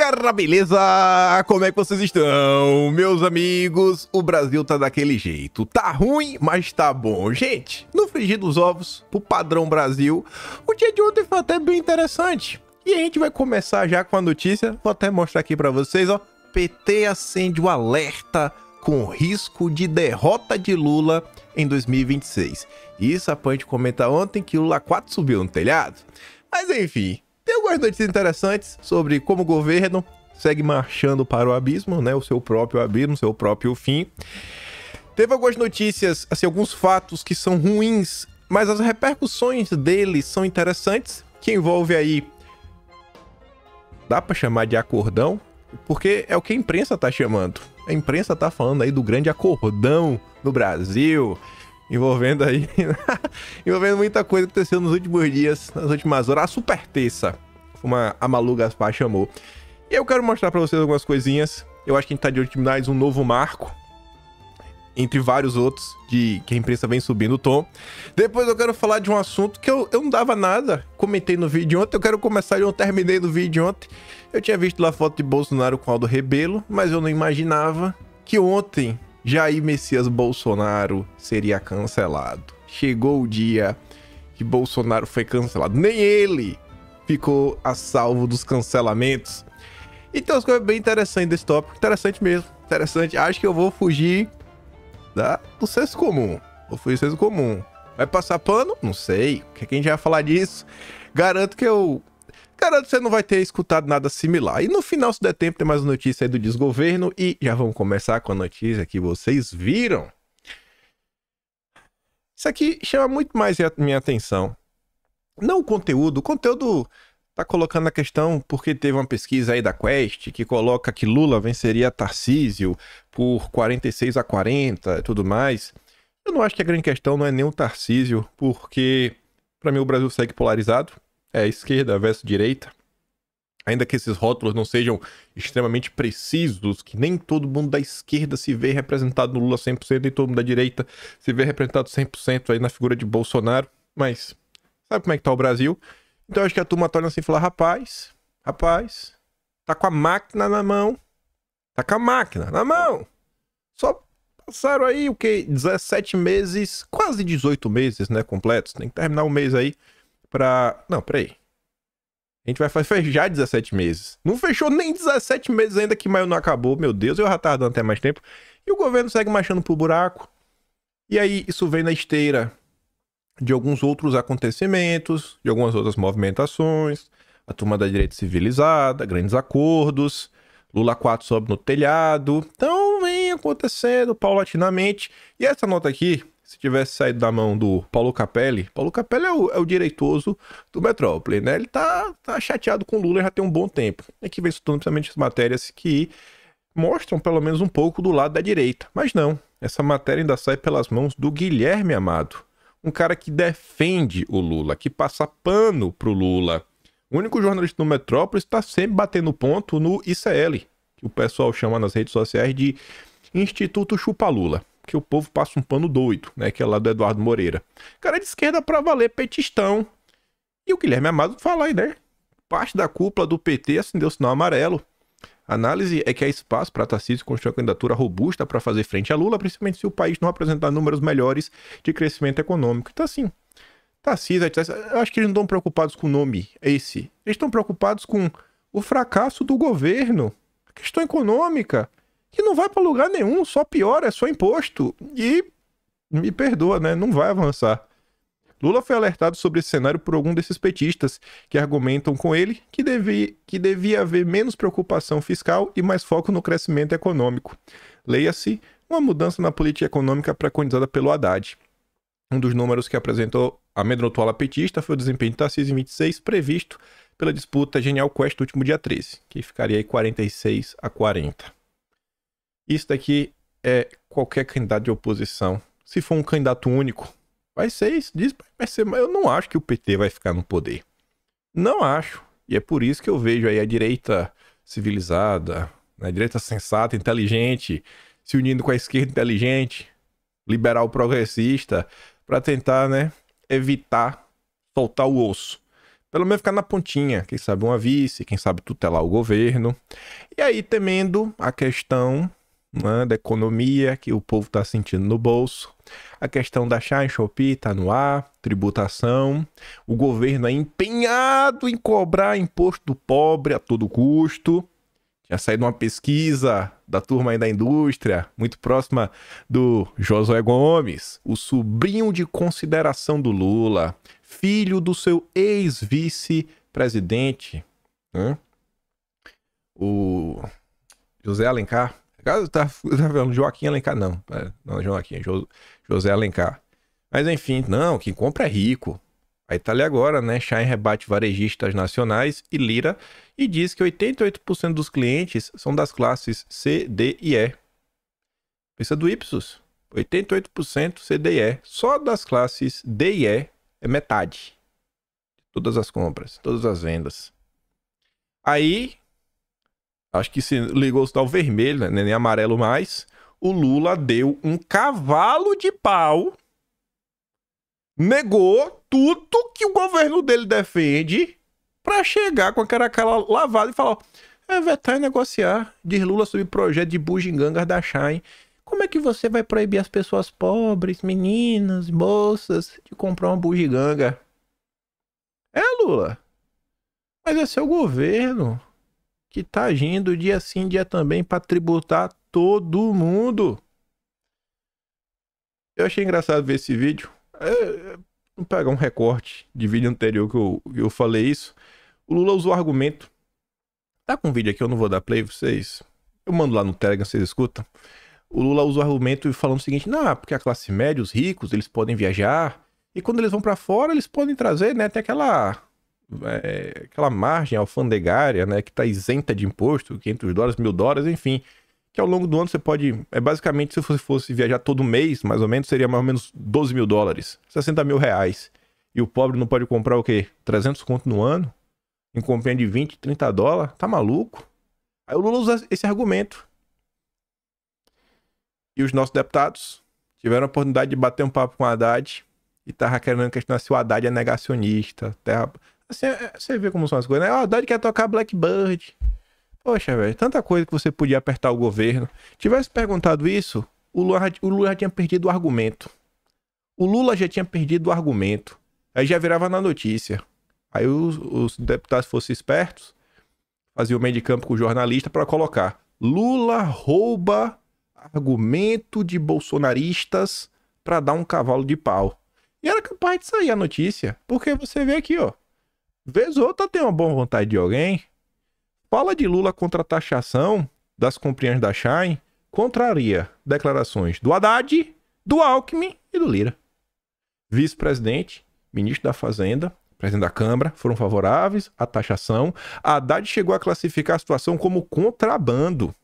galera, beleza? Como é que vocês estão, meus amigos? O Brasil tá daquele jeito, tá ruim, mas tá bom. Gente, no frigir dos ovos, pro padrão Brasil, o dia de ontem foi até bem interessante. E a gente vai começar já com a notícia, vou até mostrar aqui pra vocês, ó. PT acende o alerta com risco de derrota de Lula em 2026. Isso a gente comenta ontem que o Lula 4 subiu no telhado. Mas enfim, tem algumas notícias interessantes sobre como o governo segue marchando para o abismo, né? O seu próprio abismo, o seu próprio fim. Teve algumas notícias, assim, alguns fatos que são ruins, mas as repercussões deles são interessantes, que envolve aí... Dá para chamar de acordão? Porque é o que a imprensa tá chamando. A imprensa tá falando aí do grande acordão no Brasil, envolvendo aí... envolvendo muita coisa que aconteceu nos últimos dias, nas últimas horas. A super terça, como a Malu Gaspar chamou. E eu quero mostrar pra vocês algumas coisinhas. Eu acho que a gente tá de olho em mais um novo marco, entre vários outros, de que a imprensa vem subindo o tom. Depois eu quero falar de um assunto que eu não dava nada. Comentei no vídeo ontem, eu quero começar de onde eu terminei no vídeo ontem. Eu tinha visto lá a foto de Bolsonaro com Aldo Rebelo, mas eu não imaginava que ontem Jair Messias Bolsonaro seria cancelado. Chegou o dia que Bolsonaro foi cancelado. Nem ele ficou a salvo dos cancelamentos. Então as coisas bem interessantes desse tópico. Interessante mesmo, interessante. Acho que eu vou fugir do senso comum. Vou fugir do senso comum. Vai passar pano? Não sei. Que a gente vai falar disso. Garanto que você não vai ter escutado nada similar. E no final, se der tempo, tem mais uma notícia aí do desgoverno. E já vamos começar com a notícia que vocês viram. Isso aqui chama muito mais a minha atenção. Não o conteúdo. O conteúdo tá colocando a questão porque teve uma pesquisa aí da Quest que coloca que Lula venceria Tarcísio por 46-40 e tudo mais. Eu não acho que a grande questão não é nem o Tarcísio, porque para mim o Brasil segue polarizado. É esquerda versus direita. Ainda que esses rótulos não sejam extremamente precisos, que nem todo mundo da esquerda se vê representado no Lula 100% e todo mundo da direita se vê representado 100% aí na figura de Bolsonaro. Mas sabe como é que tá o Brasil? Então eu acho que a turma torna assim e fala, rapaz, tá com a máquina na mão. Tá com a máquina na mão. Só passaram aí o quê? 17 meses, quase 18 meses, né, completos. Tem que terminar um mês aí pra... Não, peraí. A gente vai fechar 17 meses. Não fechou nem 17 meses ainda que maio não acabou. Meu Deus, eu já tava dando até mais tempo. E o governo segue marchando pro buraco. E aí isso vem na esteira de alguns outros acontecimentos, de algumas outras movimentações, a turma da direita civilizada, grandes acordos, Lula 4 sobe no telhado. Então vem acontecendo paulatinamente. E essa nota aqui, se tivesse saído da mão do Paulo Capelli é o direitoso do Metrópole, né? Ele tá chateado com o Lula já tem um bom tempo. Aqui vem estudando principalmente as matérias que mostram pelo menos um pouco do lado da direita. Mas não, essa matéria ainda sai pelas mãos do Guilherme Amado. Um cara que defende o Lula, que passa pano pro Lula. O único jornalista do Metrópolis está sempre batendo ponto no ICL, que o pessoal chama nas redes sociais de Instituto Chupa Lula, que o povo passa um pano doido, né? Que é lá do Eduardo Moreira. Cara de esquerda pra valer, petistão. E o Guilherme Amado fala aí, né? Parte da cúpula do PT acendeu o sinal amarelo. A análise é que há espaço para Tarcísio construir uma candidatura robusta para fazer frente a Lula, principalmente se o país não apresentar números melhores de crescimento econômico. Então, assim, Tarcísio, eu acho que eles não estão preocupados com o nome esse. Eles estão preocupados com o fracasso do governo, a questão econômica, que não vai para lugar nenhum, só piora, é só imposto. E, me perdoa, né? Não vai avançar. Lula foi alertado sobre esse cenário por algum desses petistas que argumentam com ele que devia haver menos preocupação fiscal e mais foco no crescimento econômico. Leia-se uma mudança na política econômica preconizada pelo Haddad. Um dos números que amedrontou a ala petista foi o desempenho de Tarcísio em 26, previsto pela disputa Genial Quest no último dia 13, que ficaria aí 46-40. Isso daqui é qualquer candidato de oposição. Se for um candidato único, vai ser isso, eu não acho que o PT vai ficar no poder. Não acho. E é por isso que eu vejo aí a direita civilizada, a direita sensata, inteligente, se unindo com a esquerda inteligente, liberal progressista, para tentar, né, evitar soltar o osso. Pelo menos ficar na pontinha. Quem sabe uma vice, quem sabe tutelar o governo. E aí temendo a questão, né, da economia que o povo está sentindo no bolso. A questão da Shine Shopee está no ar, tributação. O governo é empenhado em cobrar imposto do pobre a todo custo. Tinha saído uma pesquisa da turma aí da indústria, muito próxima do Josué Gomes, o sobrinho de consideração do Lula, filho do seu ex-vice-presidente, né? O José Alencar. Tá falando Joaquim Alencar, não. Não, Joaquim, é José Alencar. Mas enfim, não, quem compra é rico. Aí tá ali agora, né? Shine rebate varejistas nacionais e Lira e diz que 88% dos clientes são das classes C, D e E. Pensa do Ipsos. 88% C, D e E. Só das classes D e E é metade. Todas as compras, todas as vendas. Aí, acho que se ligou o sinal vermelho, né? Nem amarelo mais. O Lula deu um cavalo de pau. Negou tudo que o governo dele defende pra chegar com aquela cara lavada e falar: vetar e negociar. Diz Lula sobre projeto de bugigangas da Shine. Como é que você vai proibir as pessoas pobres, meninas, moças, de comprar uma bugiganga? Lula. Mas é seu governo que tá agindo dia sim, dia também pra tributar todo mundo. Eu achei engraçado ver esse vídeo. Vou pegar um recorte de vídeo anterior que eu falei isso. O Lula usou o argumento. Tá com um vídeo aqui, eu não vou dar play pra vocês. Eu mando lá no Telegram, vocês escutam. O Lula usou o argumento falando o seguinte: não, porque a classe média, os ricos, eles podem viajar. E quando eles vão pra fora, eles podem trazer, né? Tem aquela margem alfandegária, né? Que tá isenta de imposto, $500, $1.000, enfim. Que ao longo do ano você pode... basicamente, se você fosse viajar todo mês, mais ou menos, seria mais ou menos $12.000, R$60.000. E o pobre não pode comprar o quê? 300 conto no ano? Em comprinha de $20, $30? Tá maluco? Aí o Lula usa esse argumento. E os nossos deputados tiveram a oportunidade de bater um papo com o Haddad e tava querendo questionar se o Haddad é negacionista. Assim, você vê como são as coisas, né? O Haddad quer tocar Blackbird. Poxa, velho, tanta coisa que você podia apertar o governo. Tivesse perguntado isso, o Lula já tinha perdido o argumento. O Lula já tinha perdido o argumento. Aí já virava na notícia. Aí os deputados fossem espertos, faziam o meio de campo com o jornalista para colocar: Lula rouba argumento de bolsonaristas para dar um cavalo de pau. E era capaz de sair a notícia. Porque você vê aqui, ó. Vez ou outra tem uma boa vontade de alguém. Fala de Lula contra a taxação das comprinhas da Shine contraria declarações do Haddad, do Alckmin e do Lira. Vice-presidente, ministro da Fazenda, presidente da Câmara foram favoráveis à taxação. A Haddad chegou a classificar a situação como contrabando.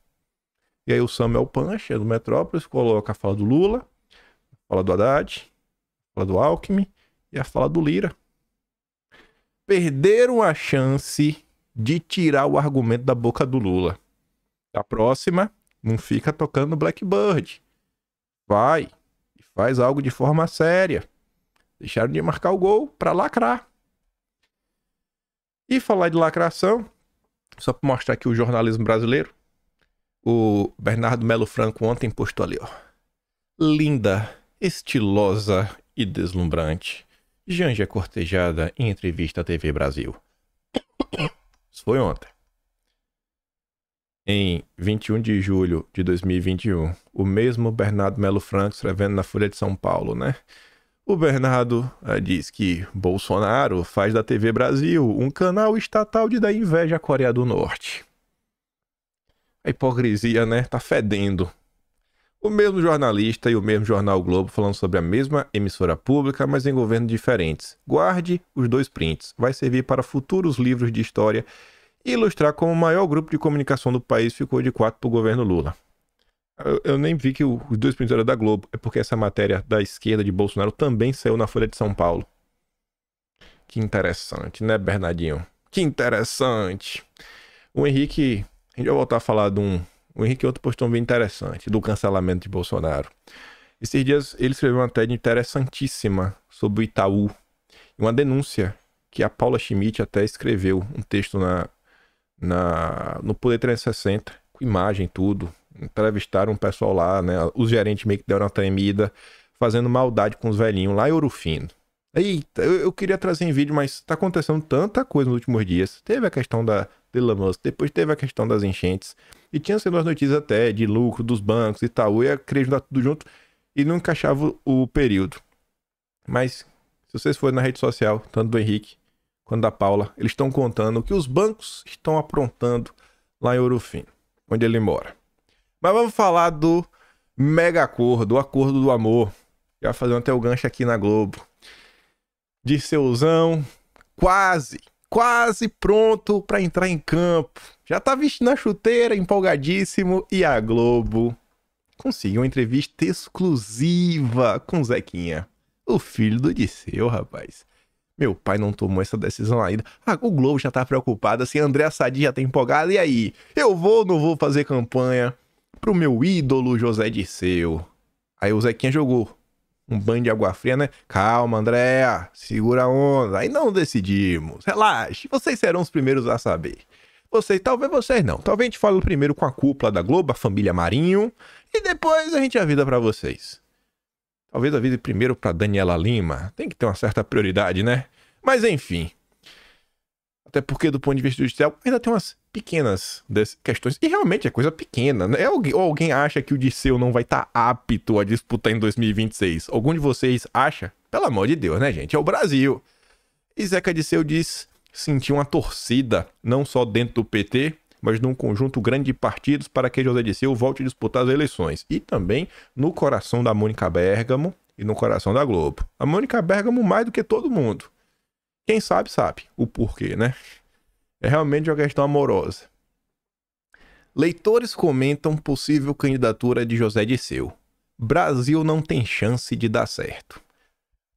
E aí o Samuel Pancha, do Metrópolis, coloca a fala do Lula, a fala do Haddad, a fala do Alckmin e a fala do Lira. Perderam a chance de tirar o argumento da boca do Lula. A próxima, não fica tocando Blackbird. Vai e faz algo de forma séria. Deixaram de marcar o gol para lacrar. E falar de lacração, só para mostrar aqui o jornalismo brasileiro, o Bernardo Melo Franco ontem postou ali, ó: linda, estilosa e deslumbrante, Janja é cortejada em entrevista à TV Brasil. Isso foi ontem. Em 21 de julho de 2021, o mesmo Bernardo Melo Franco escrevendo na Folha de São Paulo, né? O Bernardo diz que Bolsonaro faz da TV Brasil um canal estatal de dar inveja à Coreia do Norte. A hipocrisia, né? Tá fedendo. O mesmo jornalista e o mesmo jornal Globo falando sobre a mesma emissora pública, mas em governos diferentes. Guarde os dois prints. Vai servir para futuros livros de história e ilustrar como o maior grupo de comunicação do país ficou de 4 para o governo Lula. Eu nem vi que os dois prints eram da Globo. É porque essa matéria da esquerda de Bolsonaro também saiu na Folha de São Paulo. Que interessante, né, Bernardinho? Que interessante. O Henrique... A gente vai voltar a falar de um... O Henrique outro postou um vídeo interessante do cancelamento de Bolsonaro. Esses dias ele escreveu uma tese interessantíssima sobre o Itaú. Uma denúncia que a Paula Schmidt até escreveu um texto no Poder 360, com imagem e tudo. Entrevistaram um pessoal lá, né? Os gerentes meio que deram uma tremida, fazendo maldade com os velhinhos lá em Ouro Fino. Eita, eu queria trazer em vídeo, mas tá acontecendo tanta coisa nos últimos dias. Teve a questão da Elon Musk, depois teve a questão das enchentes. E tinha sido as notícias até de lucro dos bancos e tal. Eu ia querer juntar tudo junto e não encaixava o período. Mas, se vocês forem na rede social, tanto do Henrique quanto da Paula, eles estão contando o que os bancos estão aprontando lá em Ouro Fino, onde ele mora. Mas vamos falar do mega acordo, o acordo do amor. Já fazendo até o gancho aqui na Globo. Dirceuzão, quase pronto para entrar em campo. Já tá vestindo a chuteira, empolgadíssimo. E a Globo conseguiu uma entrevista exclusiva com o Zequinha, o filho do Dirceu, rapaz. Meu pai não tomou essa decisão ainda. O Globo já tá preocupado, assim, André Sadi já tá empolgado. E aí, eu vou ou não vou fazer campanha pro meu ídolo José Dirceu? Aí o Zequinha jogou um banho de água fria, né? Calma, Andréa, segura a onda. Aí não decidimos. Relaxe, vocês serão os primeiros a saber. Talvez vocês não. Talvez a gente fale primeiro com a cúpula da Globo, a família Marinho, e depois a gente avisa pra vocês. Talvez avise primeiro pra Daniela Lima. Tem que ter uma certa prioridade, né? Mas enfim. Até porque, do ponto de vista judicial, ainda tem umas pequenas questões. E realmente é coisa pequena, né? Ou alguém acha que o Dirceu não vai estar apto a disputar em 2026? Algum de vocês acha? Pelo amor de Deus, né, gente? É o Brasil. E Zeca Dirceu diz sentir uma torcida, não só dentro do PT, mas num conjunto grande de partidos para que José Dirceu volte a disputar as eleições. E também no coração da Mônica Bergamo e no coração da Globo. A Mônica Bergamo mais do que todo mundo. Quem sabe, sabe o porquê, né? É realmente uma questão amorosa. Leitores comentam possível candidatura de José Dirceu. Brasil não tem chance de dar certo.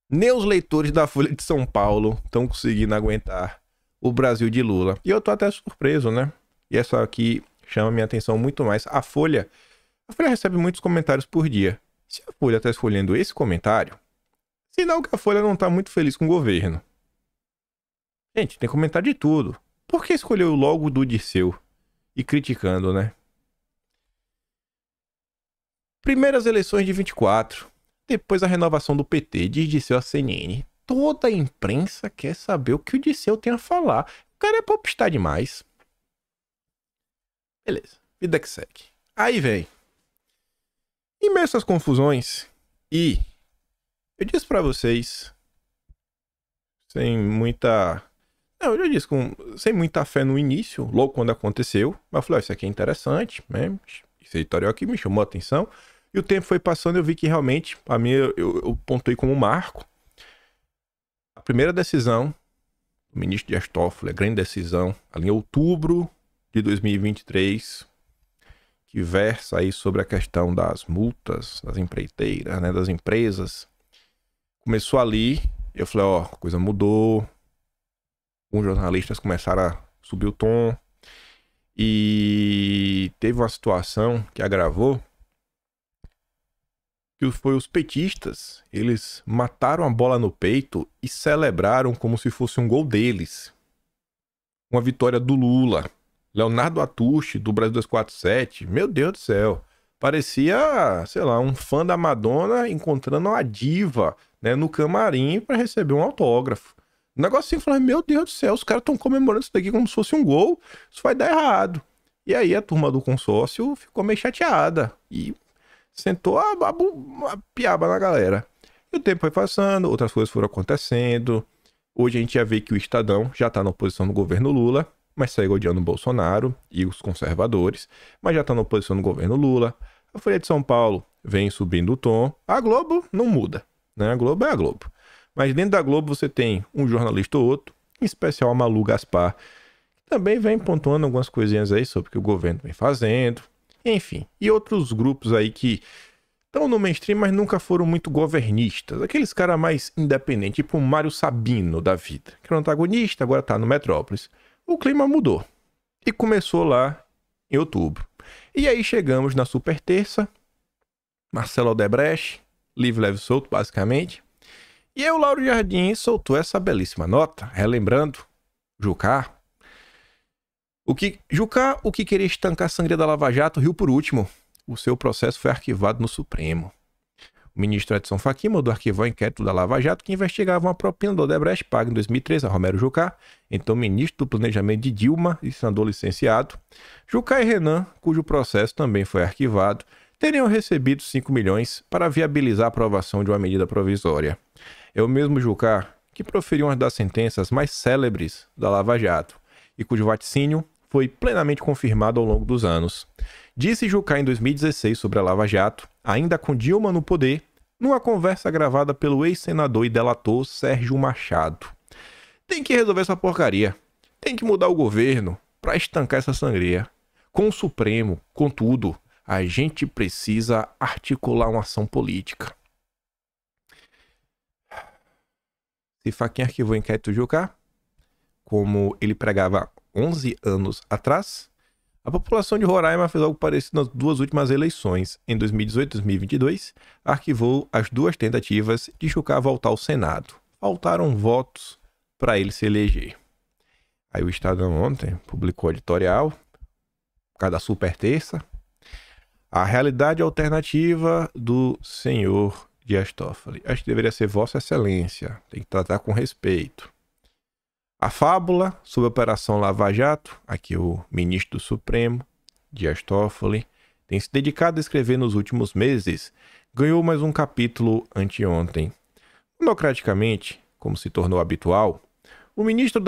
Nem os leitores da Folha de São Paulo estão conseguindo aguentar o Brasil de Lula. E eu tô até surpreso, né? E essa aqui chama minha atenção muito mais. A Folha recebe muitos comentários por dia. Se a Folha está escolhendo esse comentário, sinal que a Folha não tá muito feliz com o governo. Gente, tem comentário de tudo. Por que escolheu logo do Dirceu? E criticando, né? Primeiras eleições de 24. Depois a renovação do PT, diz Dirceu à CNN. Toda a imprensa quer saber o que o Dirceu tem a falar. O cara é popstar demais. Beleza, vida que segue. Aí vem. Em meio a essas confusões, e eu disse pra vocês, sem muita... Não, eu já disse, sem muita fé no início, logo quando aconteceu, mas eu falei, isso aqui é interessante, né? Esse editorial aqui me chamou a atenção. E o tempo foi passando e eu vi que realmente, a mim, eu pontuei como marco. A primeira decisão do ministro Dias Toffoli, a grande decisão, ali em outubro de 2023, que versa aí sobre a questão das multas, das empreiteiras, né, das empresas. Começou ali, eu falei, ó, a coisa mudou. Alguns jornalistas começaram a subir o tom. E teve uma situação que agravou, que foi os petistas. Eles mataram a bola no peito e celebraram como se fosse um gol deles. Uma vitória do Lula. Leonardo Atushi, do Brasil 247. Meu Deus do céu. Parecia, sei lá, um fã da Madonna encontrando uma diva, né, no camarim para receber um autógrafo. Um negocinho, eu falei, meu Deus do céu, os caras estão comemorando isso daqui como se fosse um gol. Isso vai dar errado. E aí a turma do consórcio ficou meio chateada e sentou a piaba na galera. E o tempo foi passando, outras coisas foram acontecendo. Hoje a gente já vê que o Estadão já tá na oposição do governo Lula, mas segue odiando o Bolsonaro e os conservadores, mas já tá na oposição do governo Lula. A Folha de São Paulo vem subindo o tom. A Globo não muda, né? A Globo é a Globo. Mas dentro da Globo você tem um jornalista ou outro, em especial a Malu Gaspar, que também vem pontuando algumas coisinhas aí sobre o que o governo vem fazendo. Enfim, e outros grupos aí que estão no mainstream, mas nunca foram muito governistas. Aqueles caras mais independentes, tipo o Mário Sabino da vida, que era um antagonista, agora tá no Metrópolis. O clima mudou. E começou lá em outubro. E aí chegamos na super terça, Marcelo Odebrecht, livre, leve, solto, basicamente. E aí o Lauro Jardim soltou essa belíssima nota, relembrando Jucá. Jucá, o que queria estancar a sangria da Lava Jato, riu por último. O seu processo foi arquivado no Supremo. O ministro Edson Fachin mandou arquivar o inquérito da Lava Jato que investigava uma propina do Odebrecht paga em 2013 a Romero Jucá, então ministro do Planejamento de Dilma e senador licenciado. Jucá e Renan, cujo processo também foi arquivado, teriam recebido 5 milhões para viabilizar a aprovação de uma medida provisória. É o mesmo Jucá que proferiu uma das sentenças mais célebres da Lava Jato e cujo vaticínio foi plenamente confirmado ao longo dos anos. Disse Jucá em 2016 sobre a Lava Jato, ainda com Dilma no poder, numa conversa gravada pelo ex-senador e delator Sérgio Machado. Tem que resolver essa porcaria. Tem que mudar o governo para estancar essa sangria. Com o Supremo, contudo, a gente precisa articular uma ação política. Se Fachin arquivou o inquérito Jucá, como ele pregava 11 anos atrás, a população de Roraima fez algo parecido nas duas últimas eleições. Em 2018 e 2022, arquivou as duas tentativas de Jucá voltar ao Senado. Faltaram votos para ele se eleger. Aí o Estadão ontem publicou editorial, por causa da super terça, a realidade alternativa do senhor Dias Toffoli. Acho que deveria ser Vossa Excelência, tem que tratar com respeito. A fábula sobre a Operação Lava Jato, aqui o ministro do Supremo, Dias Toffoli, tem se dedicado a escrever nos últimos meses, ganhou mais um capítulo anteontem. Democraticamente, como se tornou habitual, o ministro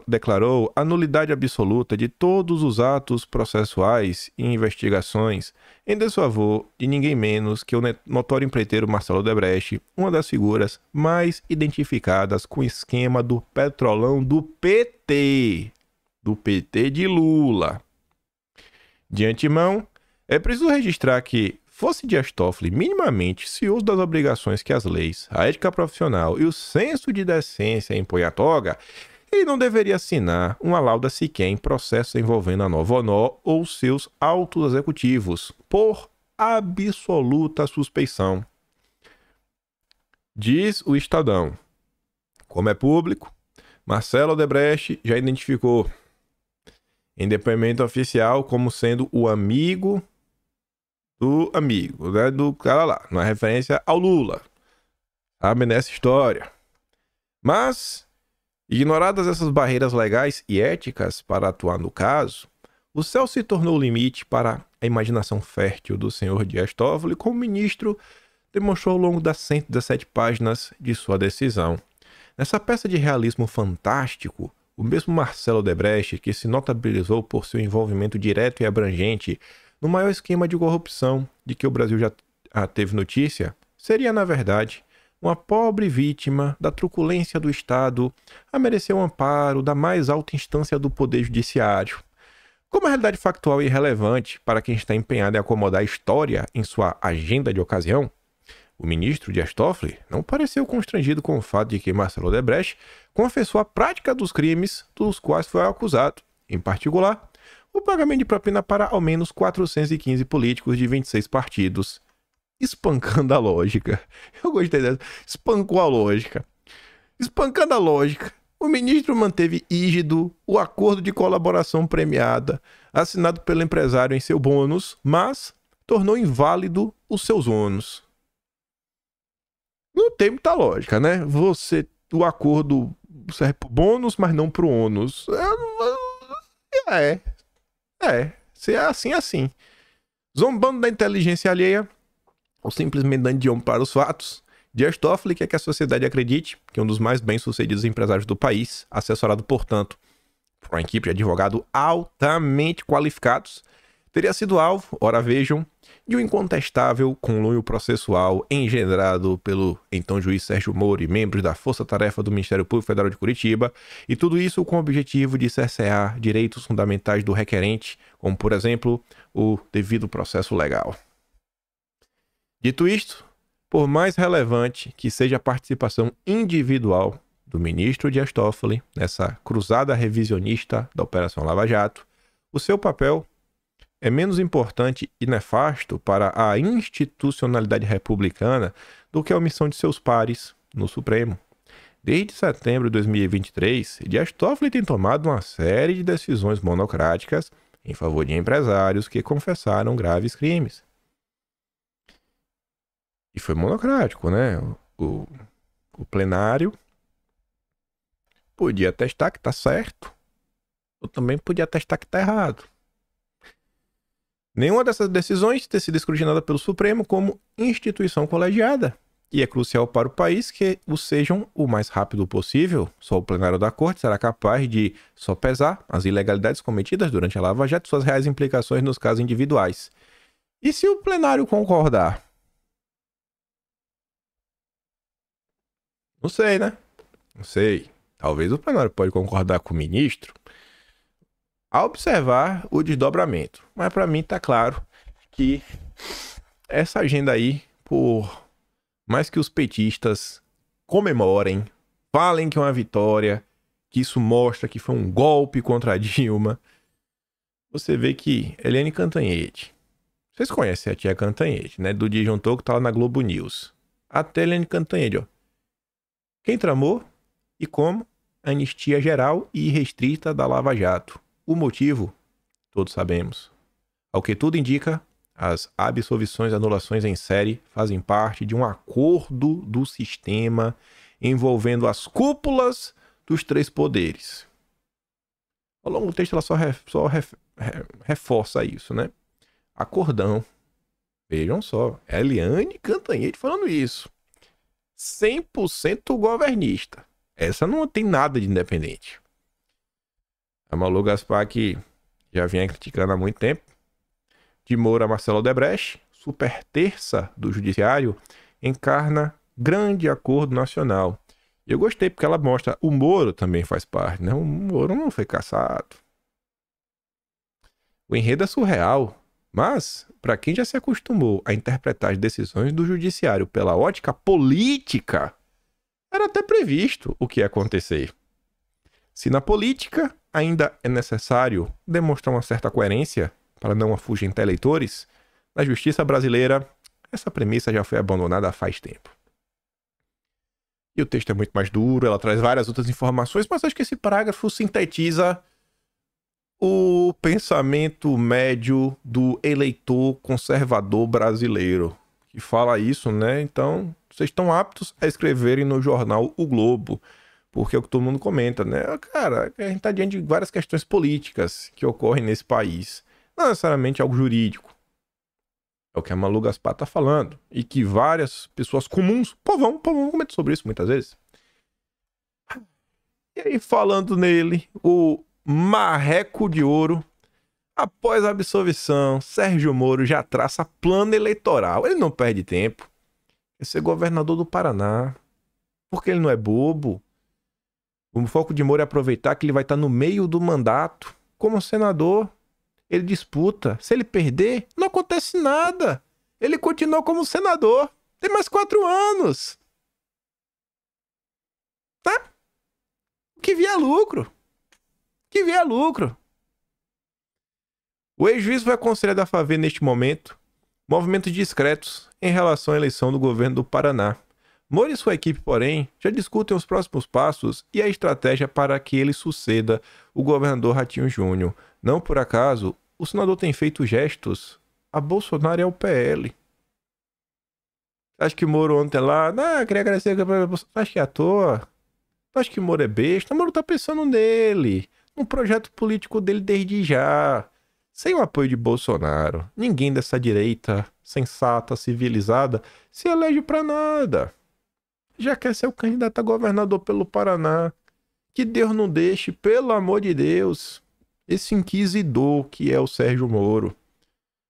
declarou a nulidade absoluta de todos os atos processuais e investigações em desfavor de ninguém menos que o notório empreiteiro Marcelo Odebrecht, uma das figuras mais identificadas com o esquema do petrolão do PT de Lula. De antemão, é preciso registrar que, fosse Dias Toffoli minimamente cioso das obrigações que as leis, a ética profissional e o senso de decência impõem à toga, ele não deveria assinar uma lauda sequer em processo envolvendo a Nova Honor ou seus altos executivos, por absoluta suspeição. Diz o Estadão, como é público, Marcelo Odebrecht já identificou em depoimento oficial como sendo o amigo do amigo, né, do cara lá, na referência ao Lula, sabe, nessa história. Mas, ignoradas essas barreiras legais e éticas para atuar no caso, o céu se tornou o limite para a imaginação fértil do senhor Dias Toffoli, como o ministro demonstrou ao longo das 117 páginas de sua decisão. Nessa peça de realismo fantástico, o mesmo Marcelo Odebrecht, que se notabilizou por seu envolvimento direto e abrangente no maior esquema de corrupção de que o Brasil já teve notícia, seria, na verdade, uma pobre vítima da truculência do Estado a merecer um amparo da mais alta instância do Poder Judiciário. Como a realidade factual é irrelevante para quem está empenhado em acomodar a história em sua agenda de ocasião, o ministro Dias Toffoli não pareceu constrangido com o fato de que Marcelo Odebrecht confessou a prática dos crimes dos quais foi acusado, em particular, o pagamento de propina para ao menos 415 políticos de 26 partidos. Espancando a lógica. Eu gostei dessa. Espancou a lógica. Espancando a lógica, o ministro manteve rígido o acordo de colaboração premiada, assinado pelo empresário em seu bônus, mas tornou inválido os seus ônus. Não tem muita lógica, né? O acordo serve pro bônus, mas não pro ônus. Se é assim, é assim. Zombando da inteligência alheia, ou simplesmente dando de ombro para os fatos, Dias Toffoli quer que a sociedade acredite que um dos mais bem-sucedidos empresários do país, assessorado, portanto, por uma equipe de advogados altamente qualificados, teria sido alvo, ora vejam, de um incontestável conluio processual engendrado pelo então juiz Sérgio Moro e membros da Força Tarefa do Ministério Público Federal de Curitiba, e tudo isso com o objetivo de cercear direitos fundamentais do requerente, como, por exemplo, o devido processo legal. Dito isto, por mais relevante que seja a participação individual do ministro Dias Toffoli nessa cruzada revisionista da Operação Lava Jato, o seu papel é menos importante e nefasto para a institucionalidade republicana do que a omissão de seus pares no Supremo. Desde setembro de 2023, Dias Toffoli tem tomado uma série de decisões monocráticas em favor de empresários que confessaram graves crimes. E foi monocrático, né? O plenário podia atestar que tá certo, ou também podia atestar que tá errado. Nenhuma dessas decisões tem sido escrutinada pelo Supremo como instituição colegiada. E é crucial para o país que o sejam o mais rápido possível. Só o plenário da Corte será capaz de sopesar as ilegalidades cometidas durante a Lava Jato e suas reais implicações nos casos individuais. E se o plenário concordar? Não sei, né? Não sei. Talvez o plenário pode concordar com o ministro a observar o desdobramento. Mas para mim tá claro que essa agenda aí, por mais que os petistas comemorem, falem que é uma vitória, que isso mostra que foi um golpe contra a Dilma, você vê que Eliane Cantanhede, vocês conhecem a tia Cantanhede, né? Do Disjuntor que tá lá na Globo News. Até Eliane Cantanhede, ó. Quem tramou e como? Anistia geral e irrestrita da Lava Jato. O motivo, todos sabemos. Ao que tudo indica, as absolvições e anulações em série fazem parte de um acordo do sistema envolvendo as cúpulas dos três poderes. Ao longo do texto ela só reforça isso, né? Acordão. Vejam só, Eliane Cantanhede falando isso. 100% governista. Essa não tem nada de independente. A Malu Gaspar, que já vinha criticando há muito tempo. De Moura a Marcelo Odebrecht, super terça do judiciário, encarna grande acordo nacional. E eu gostei porque ela mostra, o Moro também faz parte, né? O Moro não foi caçado. O enredo é surreal, mas para quem já se acostumou a interpretar as decisões do judiciário pela ótica política, era até previsto o que ia acontecer. Se na política ainda é necessário demonstrar uma certa coerência para não afugentar eleitores, na justiça brasileira, essa premissa já foi abandonada há faz tempo. E o texto é muito mais duro, ela traz várias outras informações, mas acho que esse parágrafo sintetiza o pensamento médio do eleitor conservador brasileiro, que fala isso, né? Então, vocês estão aptos a escreverem no jornal O Globo, porque é o que todo mundo comenta, né? Cara, a gente está diante de várias questões políticas que ocorrem nesse país. Não necessariamente algo jurídico. É o que a Malu Gaspar tá falando. E que várias pessoas comuns, povão comenta sobre isso muitas vezes. E aí, falando nele, o marreco de ouro, após a absolvição, Sérgio Moro já traça plano eleitoral. Ele não perde tempo. Quer ser governador do Paraná. Porque ele não é bobo. O foco de Moro é aproveitar que ele vai estar no meio do mandato. Como senador, ele disputa. Se ele perder, não acontece nada. Ele continua como senador. Tem mais 4 anos. Tá? O que vier lucro. Que vier lucro. O ex-juiz foi aconselhado a fazer neste momento movimentos discretos em relação à eleição do governo do Paraná. Moro e sua equipe, porém, já discutem os próximos passos e a estratégia para que ele suceda o governador Ratinho Júnior. Não por acaso, o senador tem feito gestos a Bolsonaro e ao PL. Acho que o Moro ontem lá, queria agradecer, acho que é à toa. Acho que o Moro é besta. O Moro tá pensando nele, no projeto político dele desde já. Sem o apoio de Bolsonaro, ninguém dessa direita sensata, civilizada, se elege pra nada. Já quer ser o candidato a governador pelo Paraná. Que Deus não deixe, pelo amor de Deus, esse inquisidor que é o Sérgio Moro.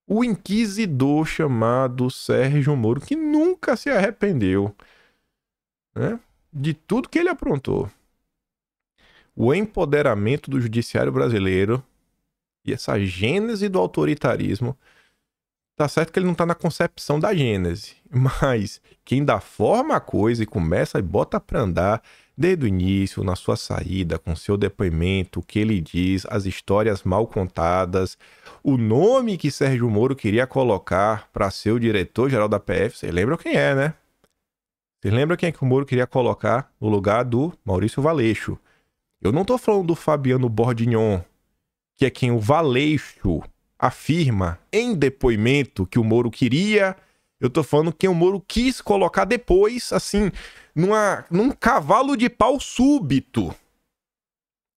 O inquisidor chamado Sérgio Moro, que nunca se arrependeu, né, de tudo que ele aprontou. O empoderamento do judiciário brasileiro e essa gênese do autoritarismo, tá certo que ele não tá na concepção da gênese, mas quem dá forma à coisa e começa e bota pra andar desde o início, na sua saída, com seu depoimento, o que ele diz, as histórias mal contadas, o nome que Sérgio Moro queria colocar para ser o diretor-geral da PF, você lembra quem é, né? Vocês lembram quem é que o Moro queria colocar no lugar do Maurício Valeixo? Eu não tô falando do Fabiano Bordignon, que é quem o Valeixo afirma em depoimento que o Moro queria. Eu tô falando quem o Moro quis colocar depois, assim, num cavalo de pau súbito.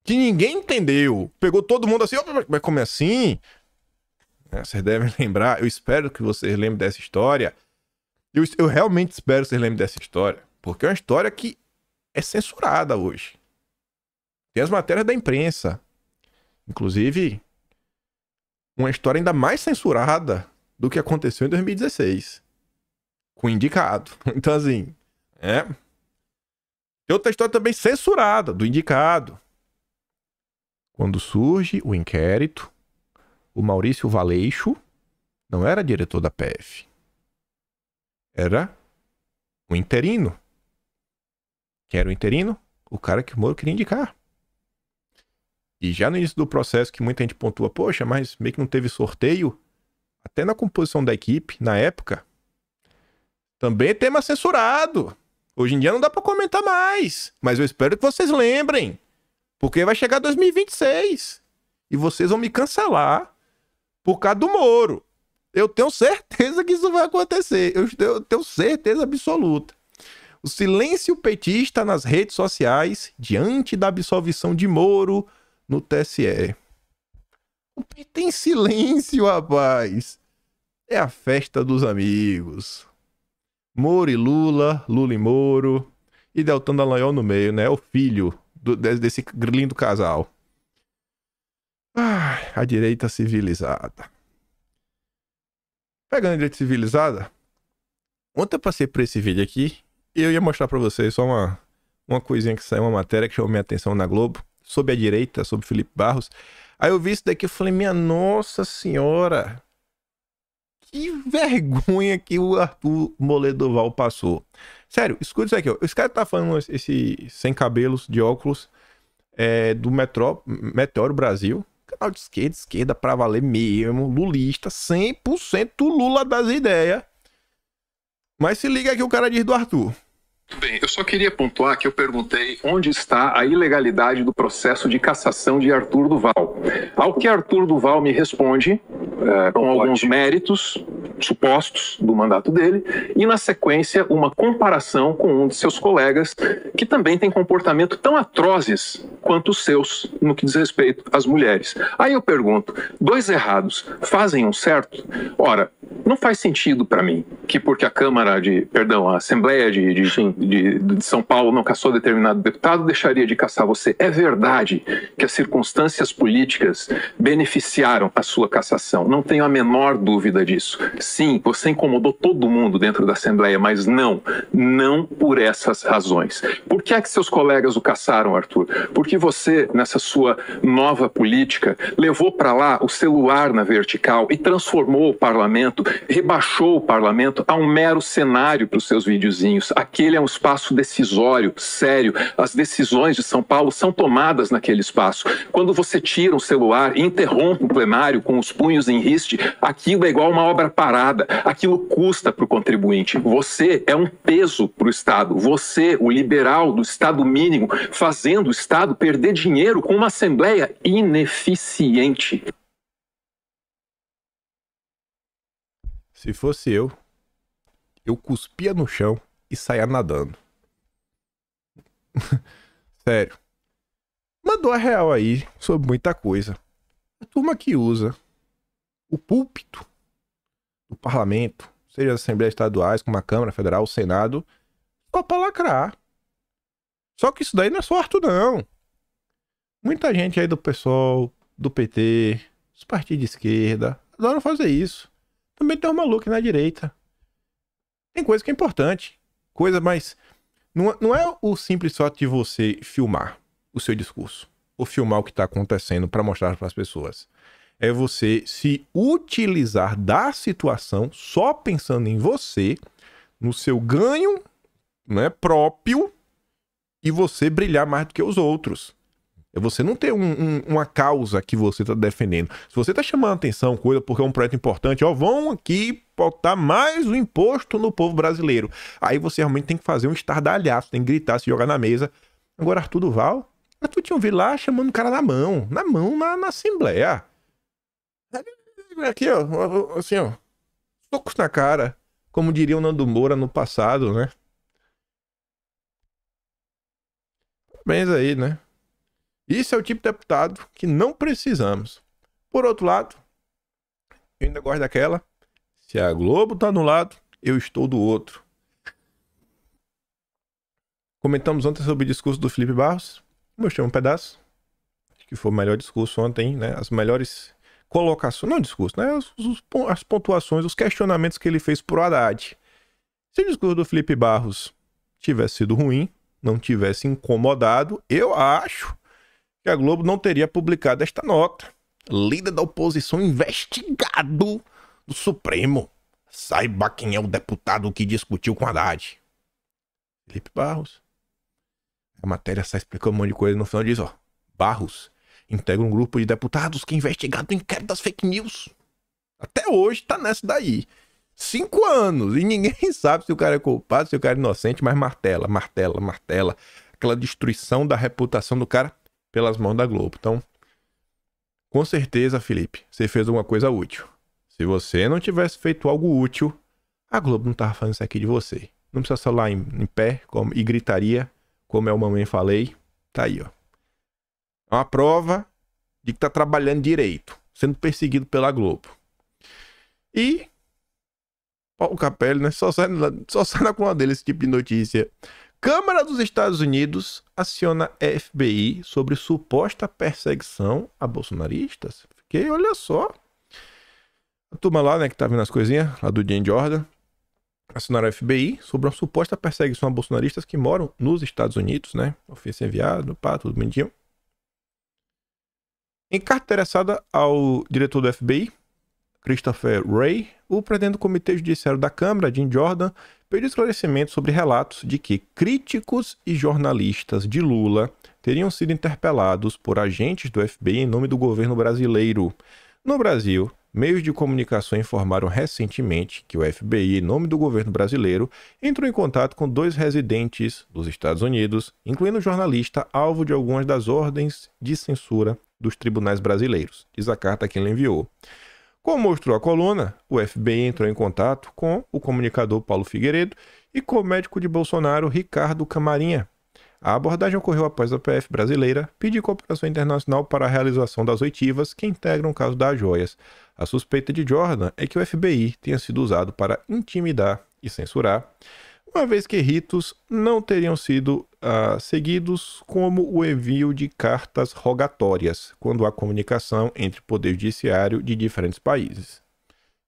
Que ninguém entendeu. Pegou todo mundo assim, mas como é assim? Vocês devem lembrar, eu espero que vocês lembrem dessa história. Eu realmente espero que vocês lembrem dessa história. Porque é uma história que é censurada hoje. Tem as matérias da imprensa. Inclusive, uma história ainda mais censurada do que aconteceu em 2016. Com o indicado. Então, assim, Tem outra história também censurada, do indicado. Quando surge o inquérito, o Maurício Valeixo não era diretor da PF. Era o interino. Quem era o interino? O cara que o Moro queria indicar. E já no início do processo, que muita gente pontua, poxa, mas meio que não teve sorteio, até na composição da equipe, na época, também é tema censurado. Hoje em dia não dá pra comentar mais, mas eu espero que vocês lembrem, porque vai chegar 2026 e vocês vão me cancelar por causa do Moro. Eu tenho certeza que isso vai acontecer. Eu tenho certeza absoluta. O silêncio petista nas redes sociais diante da absolvição de Moro no TSE. O PT em silêncio, rapaz. É a festa dos amigos. Moro e Lula, Lula e Moro. E Deltan Dallagnol no meio, né? O filho desse lindo casal. A direita civilizada. Pegando a direita civilizada, ontem eu passei por esse vídeo aqui e eu ia mostrar pra vocês só uma coisinha que saiu, uma matéria que chamou minha atenção na Globo, sobre a direita, sobre Felipe Barros. Aí eu vi isso daqui e falei, minha nossa senhora, que vergonha que o Arthur Moledoval passou. Sério, escuta isso aqui, ó. Esse cara tá falando esse sem cabelos, de óculos, do Meteoro Brasil. Canal de esquerda pra valer mesmo, lulista, 100% Lula das ideias. Mas se liga aqui o cara diz do Arthur. Bem, eu só queria pontuar que eu perguntei onde está a ilegalidade do processo de cassação de Arthur Duval. Ao que Arthur Duval me responde, com alguns méritos supostos do mandato dele, e na sequência uma comparação com um de seus colegas que também tem comportamento tão atrozes quanto os seus no que diz respeito às mulheres. Aí eu pergunto, dois errados fazem um certo? Ora, não faz sentido para mim que porque a Assembleia de São Paulo não cassou determinado deputado, deixaria de caçar você. É verdade que as circunstâncias políticas beneficiaram a sua cassação. Não tenho a menor dúvida disso. Sim, você incomodou todo mundo dentro da Assembleia, mas não por essas razões. Por que é que seus colegas o caçaram, Arthur? Porque você, nessa sua nova política, levou para lá o celular na vertical e transformou o parlamento, rebaixou o parlamento a um mero cenário para os seus videozinhos. Aquele é um espaço decisório, sério. As decisões de São Paulo são tomadas naquele espaço. Quando você tira um celular e interrompe o plenário com os punhos em riste, aquilo é igual uma obra parada. Aquilo custa para o contribuinte. Você é um peso para o Estado. Você, o liberal do Estado mínimo, fazendo o Estado perder dinheiro com uma Assembleia ineficiente. Se fosse eu cuspia no chão e saia nadando. Sério. Mandou a real aí sobre muita coisa. A turma que usa o púlpito do parlamento, seja as assembleias estaduais, como a Câmara Federal, o Senado, só pra lacrar. Só que isso daí não é só Arthur, não. Muita gente aí do PSOL, do PT, dos partidos de esquerda, adoram fazer isso. Também tem um maluco na direita. Tem coisa que é importante. Coisa mais... Não é o simples fato de você filmar o seu discurso. Ou filmar o que está acontecendo para mostrar para as pessoas. É você se utilizar da situação só pensando em você, no seu ganho, né, próprio, e você brilhar mais do que os outros. É você não ter uma causa que você está defendendo. Se você está chamando atenção, coisa porque é um projeto importante, ó, vão aqui botar mais o imposto no povo brasileiro. Aí você realmente tem que fazer um estardalhaço, tem que gritar, se jogar na mesa. Agora, Arthur Duval, Arthur tinha um vídeo lá chamando o cara na Assembleia. Aqui, ó, assim, ó, socos na cara, como diria o Nando Moura no passado, né? Parabéns aí, né? Isso é o tipo de deputado que não precisamos. Por outro lado, eu ainda gosto daquela. Se a Globo tá no lado, eu estou do outro. Comentamos ontem sobre o discurso do Felipe Barros. Mostrei um pedaço. Acho que foi o melhor discurso ontem, né? As melhores colocações, não discurso, né? As pontuações, os questionamentos que ele fez pro Haddad. Se o discurso do Felipe Barros tivesse sido ruim, não tivesse incomodado, eu acho que a Globo não teria publicado esta nota. Líder da oposição investigado do Supremo. Saiba quem é o deputado que discutiu com Haddad. Felipe Barros. A matéria sai explicando um monte de coisa. No final diz, ó. Barros integra um grupo de deputados que é investigado no inquérito das fake news. Até hoje tá nessa daí. 5 anos. E ninguém sabe se o cara é culpado, se o cara é inocente, mas martela. Aquela destruição da reputação do cara pelas mãos da Globo. Então, com certeza, Felipe, você fez alguma coisa útil. Se você não tivesse feito algo útil, a Globo não tava fazendo isso aqui de você. Não precisa só lá em pé e gritaria, como eu mamãe falei. Tá aí, ó. É uma prova de que tá trabalhando direito, sendo perseguido pela Globo. E Paulo Capelli, né? Só sai na coluna dele esse tipo de notícia. Câmara dos Estados Unidos aciona FBI sobre suposta perseguição a bolsonaristas. Fiquei, olha só. A turma lá, né, que tá vendo as coisinhas, lá do Jane Jordan, acionaram a FBI sobre uma suposta perseguição a bolsonaristas que moram nos Estados Unidos, né? Ofício enviado, pá, tudo bonitinho. Em carta endereçada ao diretor do FBI, Christopher Wray, o presidente do Comitê Judiciário da Câmara, Jim Jordan, pediu esclarecimento sobre relatos de que críticos e jornalistas de Lula teriam sido interpelados por agentes do FBI em nome do governo brasileiro. No Brasil, meios de comunicação informaram recentemente que o FBI, em nome do governo brasileiro, entrou em contato com 2 residentes dos Estados Unidos, incluindo o jornalista alvo de algumas das ordens de censura dos tribunais brasileiros, diz a carta que ele enviou. Como mostrou a coluna, o FBI entrou em contato com o comunicador Paulo Figueiredo e com o médico de Bolsonaro, Ricardo Camarinha. A abordagem ocorreu após a PF brasileira pedir cooperação internacional para a realização das oitivas que integram o caso das joias. A suspeita de Jordan é que o FBI tenha sido usado para intimidar e censurar, uma vez que ritos não teriam sido seguidos, como o envio de cartas rogatórias, quando há comunicação entre o poder judiciário de diferentes países.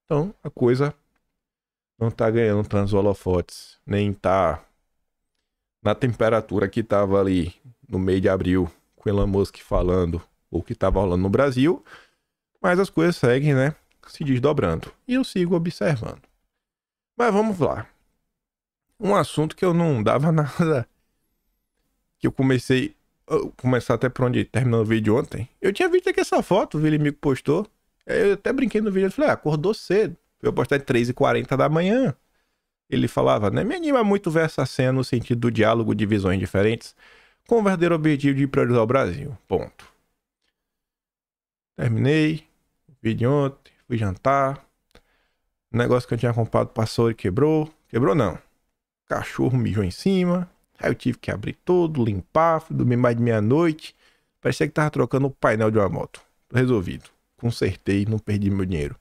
Então, a coisa não está ganhando tantos holofotes, nem está na temperatura que estava ali no mês de abril, com Elon Musk falando o que estava rolando no Brasil, mas as coisas seguem, né, se desdobrando. E eu sigo observando. Mas vamos lá. Um assunto que eu não dava nada, que eu começar até por onde terminou o vídeo ontem. Eu tinha visto aqui essa foto, o Vilimico postou. Eu até brinquei no vídeo, eu falei, acordou cedo. Eu postei 3h40 da manhã. Ele falava, né, me anima muito ver essa cena no sentido do diálogo de visões diferentes, com o verdadeiro objetivo de priorizar o Brasil. Ponto. Terminei o vídeo ontem, fui jantar. O negócio que eu tinha comprado passou e quebrou. Quebrou não. Cachorro mijou em cima. Aí eu tive que abrir todo, limpar, fui dormir mais de meia-noite. Parecia que tava trocando o painel de uma moto. Resolvido. Consertei, não perdi meu dinheiro.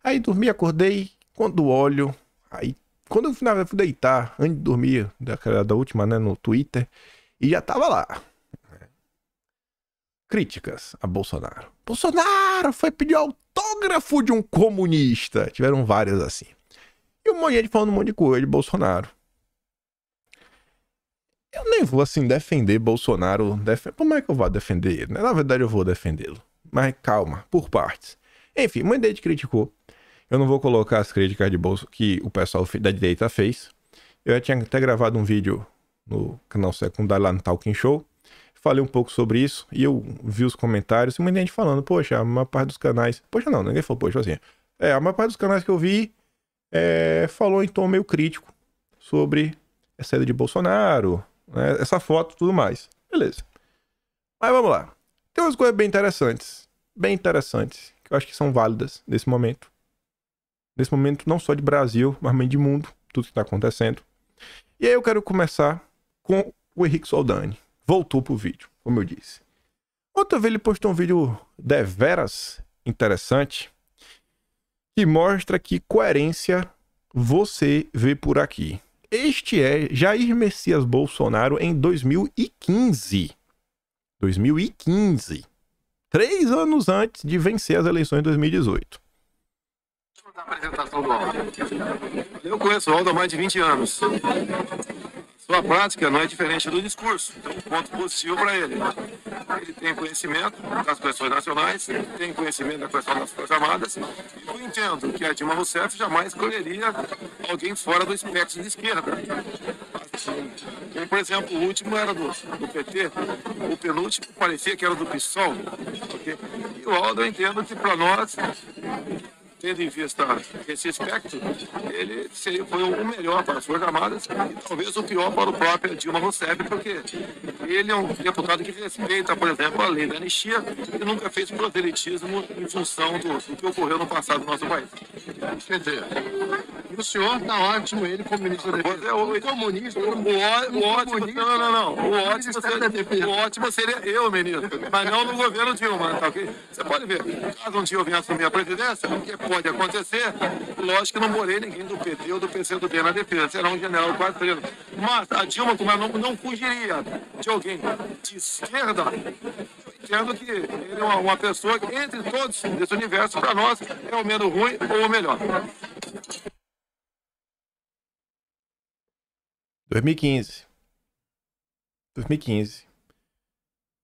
Aí dormi, acordei. Quando olho, aí quando eu fui deitar, antes de dormir, da última, né, no Twitter, e já tava lá. Críticas a Bolsonaro. Bolsonaro foi pedir autógrafo de um comunista. Tiveram várias assim. E um monte de gente falando um monte de coisa de Bolsonaro. Eu nem vou, assim, defender Bolsonaro. Como é que eu vou defender ele? Na verdade, eu vou defendê-lo. Mas calma, por partes. Enfim, muita gente criticou. Eu não vou colocar as críticas de que o pessoal da direita fez. Eu já tinha até gravado um vídeo no canal secundário lá no Talking Show. Falei um pouco sobre isso e eu vi os comentários e muita gente falando, poxa, a maior parte dos canais... Poxa não, ninguém falou, poxa, assim. A maior parte dos canais que eu vi falou em tom meio crítico sobre a saída de Bolsonaro, né, essa foto e tudo mais. Beleza. Mas vamos lá. Tem umas coisas bem interessantes, que eu acho que são válidas nesse momento. Nesse momento, não só de Brasil, mas também de mundo, tudo que está acontecendo. E aí eu quero começar com o Henrique Soldani. Voltou pro vídeo, como eu disse. Outra vez ele postou um vídeo deveras interessante, que mostra que coerência você vê por aqui. Este é Jair Messias Bolsonaro em 2015. 2015. 3 anos antes de vencer as eleições de 2018. Da apresentação do Aldo. Eu conheço o Aldo há mais de 20 anos. Sua prática não é diferente do discurso. Então, um ponto positivo para ele. Ele tem conhecimento das questões nacionais, tem conhecimento da questão das Forças Armadas. E eu entendo que a Dilma Rousseff jamais escolheria alguém fora do espectro de esquerda. Como, por exemplo, o último era do PT, o penúltimo parecia que era do PSOL. Okay? E o Aldo, eu entendo que para nós, tendo em vista esse aspecto, ele foi o melhor para as Forças Armadas e talvez o pior para o próprio Dilma Rousseff, porque ele é um deputado que respeita, por exemplo, a lei da anistia e nunca fez proselitismo em função do que ocorreu no passado no nosso país. Quer dizer, o senhor está ótimo, ele como ministro da Defesa. O ótimo seria eu, ministro, mas não no governo Dilma, tá ok? Você pode ver, caso um dia eu venha assumir a presidência, o que pode acontecer, lógico que não morei ninguém do PT ou do PCdoB na defesa, será um general quase estrela. Mas a Dilma, como ela não fugiria de alguém de esquerda, entendo que ele é uma pessoa que, entre todos desse universo, para nós, é o menos ruim ou o melhor. 2015.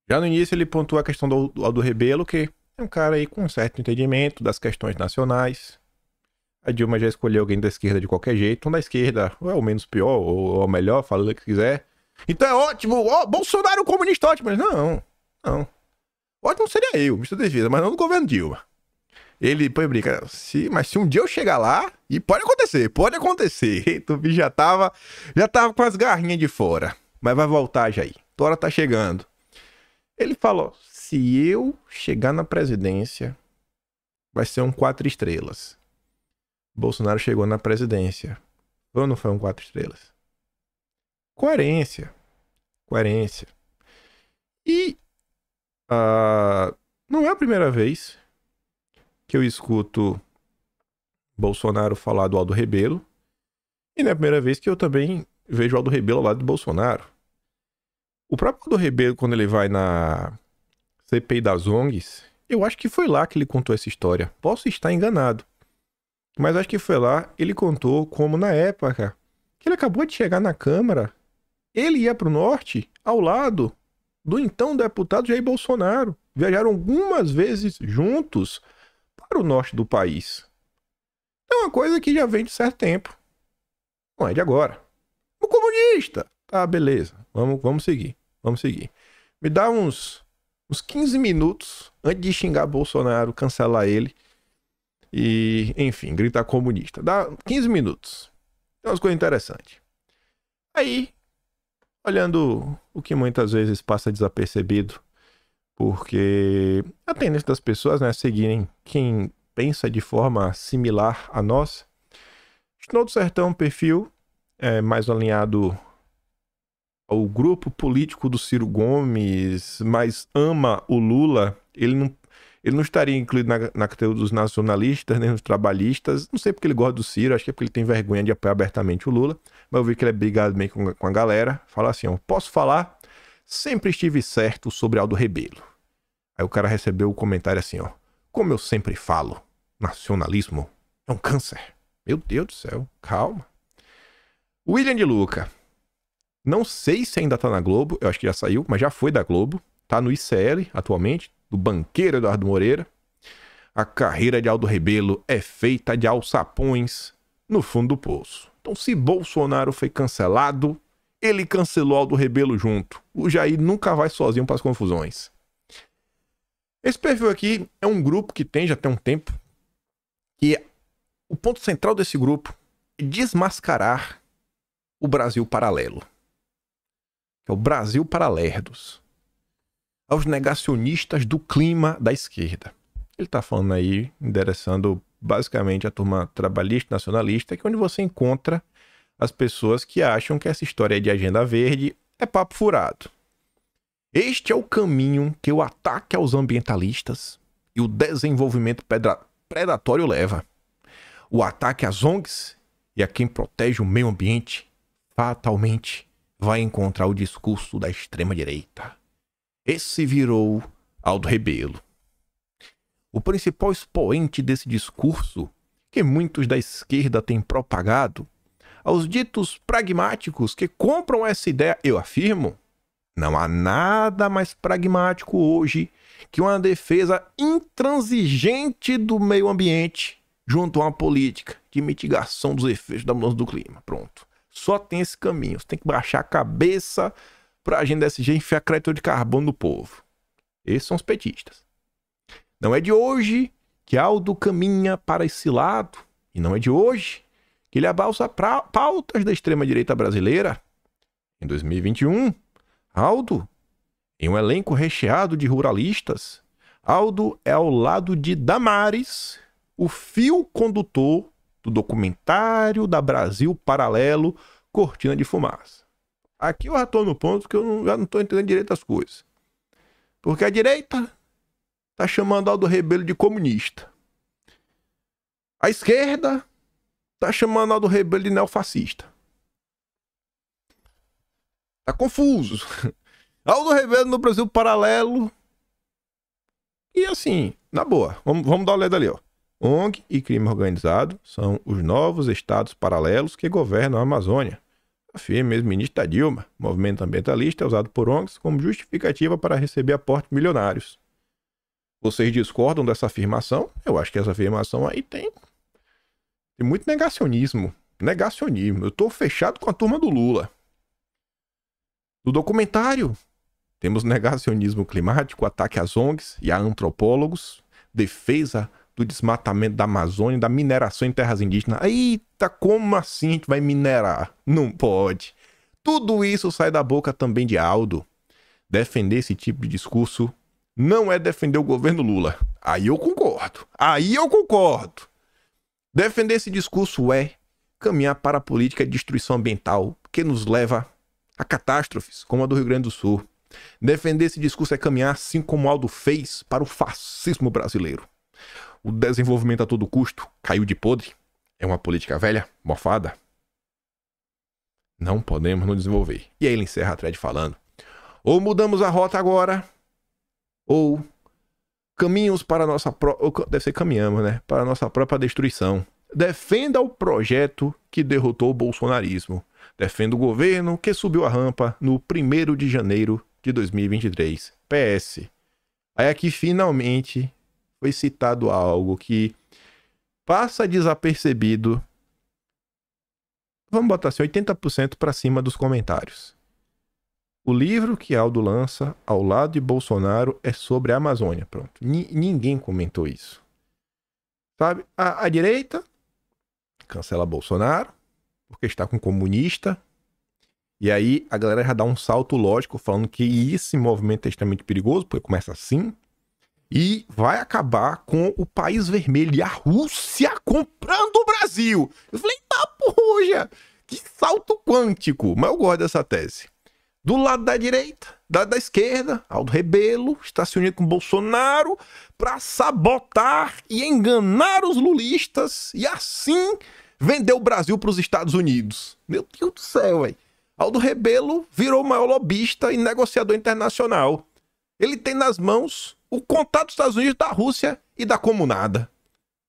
Já no início ele pontuou a questão do Aldo Rebelo, que é um cara aí com um certo entendimento das questões nacionais. A Dilma já escolheu alguém da esquerda de qualquer jeito. Um da esquerda, ou é o menos pior, ou é o melhor, fala o que quiser. Então é ótimo, Bolsonaro comunista ótimo. Mas não. Ótimo seria eu, ministro da Defesa, mas não do governo Dilma. Ele depois brinca, mas se um dia eu chegar lá, e pode acontecer. Então, o bicho já tava com as garrinhas de fora. Mas vai voltar, Jair. A hora tá chegando. Ele falou, se eu chegar na presidência, vai ser um 4 estrelas. Bolsonaro chegou na presidência. Ou não foi um 4 estrelas? Coerência. E não é a primeira vez que eu escuto Bolsonaro falar do Aldo Rebelo. E não é a primeira vez que eu também vejo o Aldo Rebelo ao lado de Bolsonaro. O próprio Aldo Rebelo, quando ele vai na CPI das ONGs, eu acho que foi lá que ele contou essa história. Posso estar enganado. Mas acho que foi lá, ele contou como na época que ele acabou de chegar na Câmara, ele ia para o norte ao lado do então deputado Jair Bolsonaro. Viajaram algumas vezes juntos para o norte do país. É uma coisa que já vem de certo tempo. Não é de agora. O comunista! Tá, beleza. Vamos seguir. Me dá uns 15 minutos antes de xingar Bolsonaro, cancelar ele e, enfim, gritar comunista. Dá 15 minutos. Tem umas coisas interessantes. Aí, olhando o que muitas vezes passa desapercebido, porque a tendência das pessoas, né, seguirem quem pensa de forma similar a nós. Estudou do Sertão, perfil mais alinhado ao grupo político do Ciro Gomes, mas ama o Lula. Ele não estaria incluído na categoria dos nacionalistas, nem dos trabalhistas. Não sei porque ele gosta do Ciro, acho que é porque ele tem vergonha de apoiar abertamente o Lula. Mas eu vi que ele é brigado bem com a galera. Fala assim, ó, posso falar? Sempre estive certo sobre Aldo Rebelo. Aí o cara recebeu o comentário assim, ó. Como eu sempre falo, nacionalismo é um câncer. Meu Deus do céu, calma. William de Luca. Não sei se ainda tá na Globo, eu acho que já saiu, mas já foi da Globo. Tá no ICL atualmente, do banqueiro Eduardo Moreira. A carreira de Aldo Rebelo é feita de alçapões no fundo do poço. Então, se Bolsonaro foi cancelado, ele cancelou Aldo Rebelo junto. O Jair nunca vai sozinho para as confusões. Esse perfil aqui é um grupo que já tem um tempo, que O ponto central desse grupo é desmascarar o Brasil paralelo. É o Brasil para lerdos. Aos negacionistas do clima da esquerda. Ele está falando aí, endereçando basicamente a turma trabalhista, nacionalista, que é onde você encontra as pessoas que acham que essa história de agenda verde é papo furado. Este é o caminho que o ataque aos ambientalistas e o desenvolvimento predatório leva. O ataque às ONGs e a quem protege o meio ambiente fatalmente vai encontrar o discurso da extrema-direita. Esse virou Aldo Rebelo. O principal expoente desse discurso, que muitos da esquerda têm propagado, aos ditos pragmáticos que compram essa ideia, eu afirmo, não há nada mais pragmático hoje que uma defesa intransigente do meio ambiente junto a uma política de mitigação dos efeitos da mudança do clima. Pronto. Só tem esse caminho. Você tem que baixar a cabeça para a agenda SG enfiar crédito de carbono no povo. Esses são os petistas. Não é de hoje que Aldo caminha para esse lado. E não é de hoje que ele abalsa pautas da extrema-direita brasileira. Em 2021, Aldo, em um elenco recheado de ruralistas, Aldo é ao lado de Damares, o fio condutor do documentário da Brasil Paralelo, Cortina de Fumaça. Aqui eu já estou no ponto que eu já não estou entendendo direito as coisas. Porque a direita está chamando Aldo Rebelo de comunista. A esquerda está chamando Aldo Rebelo de neofascista. Tá confuso. Aldo Rebelo no Brasil Paralelo. E assim, na boa, vamos dar uma olhada ali, ó. ONG e crime organizado são os novos estados paralelos que governam a Amazônia. Afirma mesmo ministro da Dilma. O movimento ambientalista é usado por ONGs como justificativa para receber aportes milionários. Vocês discordam dessa afirmação? Eu acho que essa afirmação aí tem muito negacionismo. Negacionismo. Eu tô fechado com a turma do Lula. No documentário, temos negacionismo climático, ataque às ONGs e a antropólogos, defesa do desmatamento da Amazônia, da mineração em terras indígenas. Eita, como assim a gente vai minerar? Não pode. Tudo isso sai da boca também de Aldo. Defender esse tipo de discurso não é defender o governo Lula. Aí eu concordo. Defender esse discurso é caminhar para a política de destruição ambiental, que nos leva a catástrofes, como a do Rio Grande do Sul. Defender esse discurso é caminhar, assim como Aldo fez, para o fascismo brasileiro. O desenvolvimento a todo custo caiu de podre. É uma política velha, mofada. Não podemos nos desenvolver. E aí ele encerra a thread falando: ou mudamos a rota agora, ou caminhos para a nossa deve ser caminhamos, né? Para a nossa própria destruição. Defenda o projeto que derrotou o bolsonarismo. Defenda o governo que subiu a rampa no 1º de janeiro de 2023. PS. Aí aqui finalmente foi citado algo que passa desapercebido. Vamos botar assim, 80% para cima dos comentários. O livro que Aldo lança ao lado de Bolsonaro é sobre a Amazônia. Pronto. Ninguém comentou isso. Sabe? A direita cancela Bolsonaro porque está com comunista. E aí a galera já dá um salto lógico falando que esse movimento é extremamente perigoso, porque começa assim. E vai acabar com o país vermelho e a Rússia comprando o Brasil. Eu falei, tá porra, que salto quântico. Mas eu gosto dessa tese. Do lado da direita, da esquerda, Aldo Rebelo está se unindo com Bolsonaro para sabotar e enganar os lulistas e assim vender o Brasil para os Estados Unidos. Meu Deus do céu, velho. Aldo Rebelo virou o maior lobista e negociador internacional. Ele tem nas mãos o contato dos Estados Unidos, da Rússia e da comunada.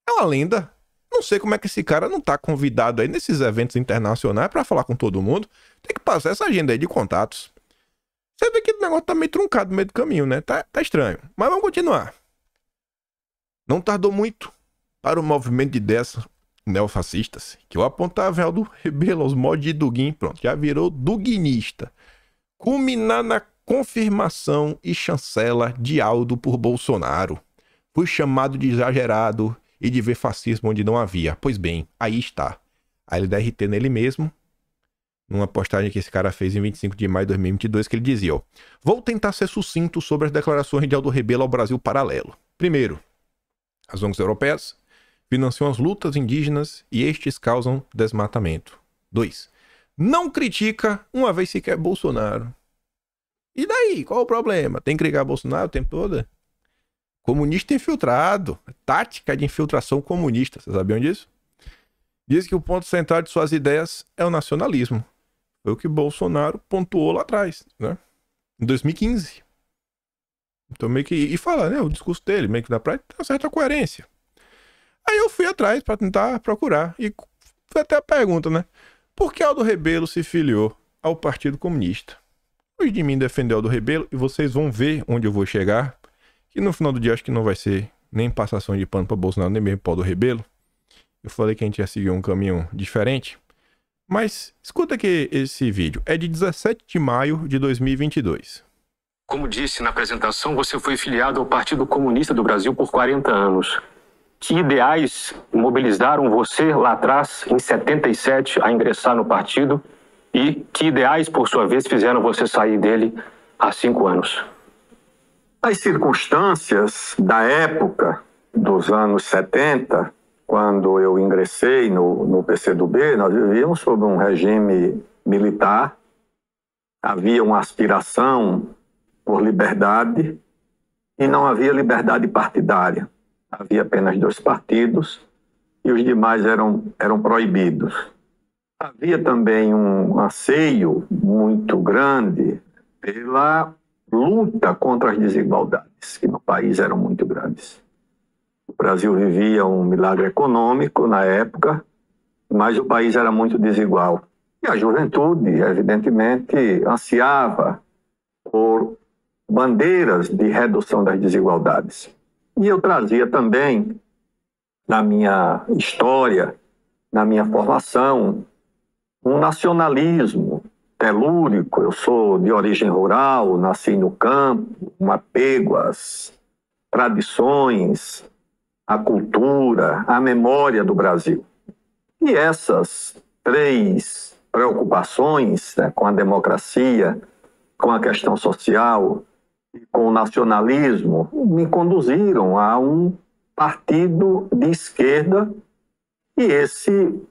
É uma lenda. Não sei como é que esse cara não tá convidado aí nesses eventos internacionais para falar com todo mundo. Tem que passar essa agenda aí de contatos. Você vê que o negócio tá meio truncado no meio do caminho, né? Tá estranho. Mas vamos continuar. Não tardou muito para o movimento de ideias neofascistas, que eu apontava Aldo Rebelo aos modos de Duguin, pronto, já virou duguinista. Culminar na confirmação e chancela de Aldo por Bolsonaro. Foi chamado de exagerado e de ver fascismo onde não havia. Pois bem, aí está. Aí ele dá RT nele mesmo, numa postagem que esse cara fez em 25 de maio de 2022, que ele dizia, ó, vou tentar ser sucinto sobre as declarações de Aldo Rebelo ao Brasil Paralelo. Primeiro, as ONGs europeias financiam as lutas indígenas e estes causam desmatamento. 2. Não critica uma vez sequer Bolsonaro. E daí? Qual o problema? Tem que criticar Bolsonaro o tempo todo? Comunista infiltrado. Tática de infiltração comunista. Vocês sabiam disso? Diz que o ponto central de suas ideias é o nacionalismo. Foi o que Bolsonaro pontuou lá atrás, né? Em 2015. Então meio que... E fala, né? O discurso dele, meio que dá pra ter uma certa coerência. Aí eu fui atrás pra tentar procurar. E foi até a pergunta, né? Por que Aldo Rebelo se filiou ao Partido Comunista? Hoje de mim defender Aldo Rebelo, e vocês vão ver onde eu vou chegar, que no final do dia acho que não vai ser nem passação de pano pra Bolsonaro, nem mesmo pra Aldo Rebelo. Eu falei que a gente ia seguir um caminho diferente. Mas escuta aqui esse vídeo. É de 17 de maio de 2022. Como disse na apresentação, você foi filiado ao Partido Comunista do Brasil por 40 anos. Que ideais mobilizaram você lá atrás, em 77, a ingressar no partido? E que ideais, por sua vez, fizeram você sair dele há 5 anos? As circunstâncias da época dos anos 70, quando eu ingressei no PCdoB, nós vivíamos sob um regime militar, havia uma aspiração por liberdade e não havia liberdade partidária. Havia apenas 2 partidos e os demais eram proibidos. Havia também um anseio muito grande pela luta contra as desigualdades, que no país eram muito grandes. O Brasil vivia um milagre econômico na época, mas o país era muito desigual. E a juventude, evidentemente, ansiava por bandeiras de redução das desigualdades. E eu trazia também, na minha história, na minha formação, um nacionalismo telúrico. Eu sou de origem rural, nasci no campo, um apego às tradições, à cultura, à memória do Brasil. E essas 3 preocupações, né, com a democracia, com a questão social e com o nacionalismo, me conduziram a um partido de esquerda, e esse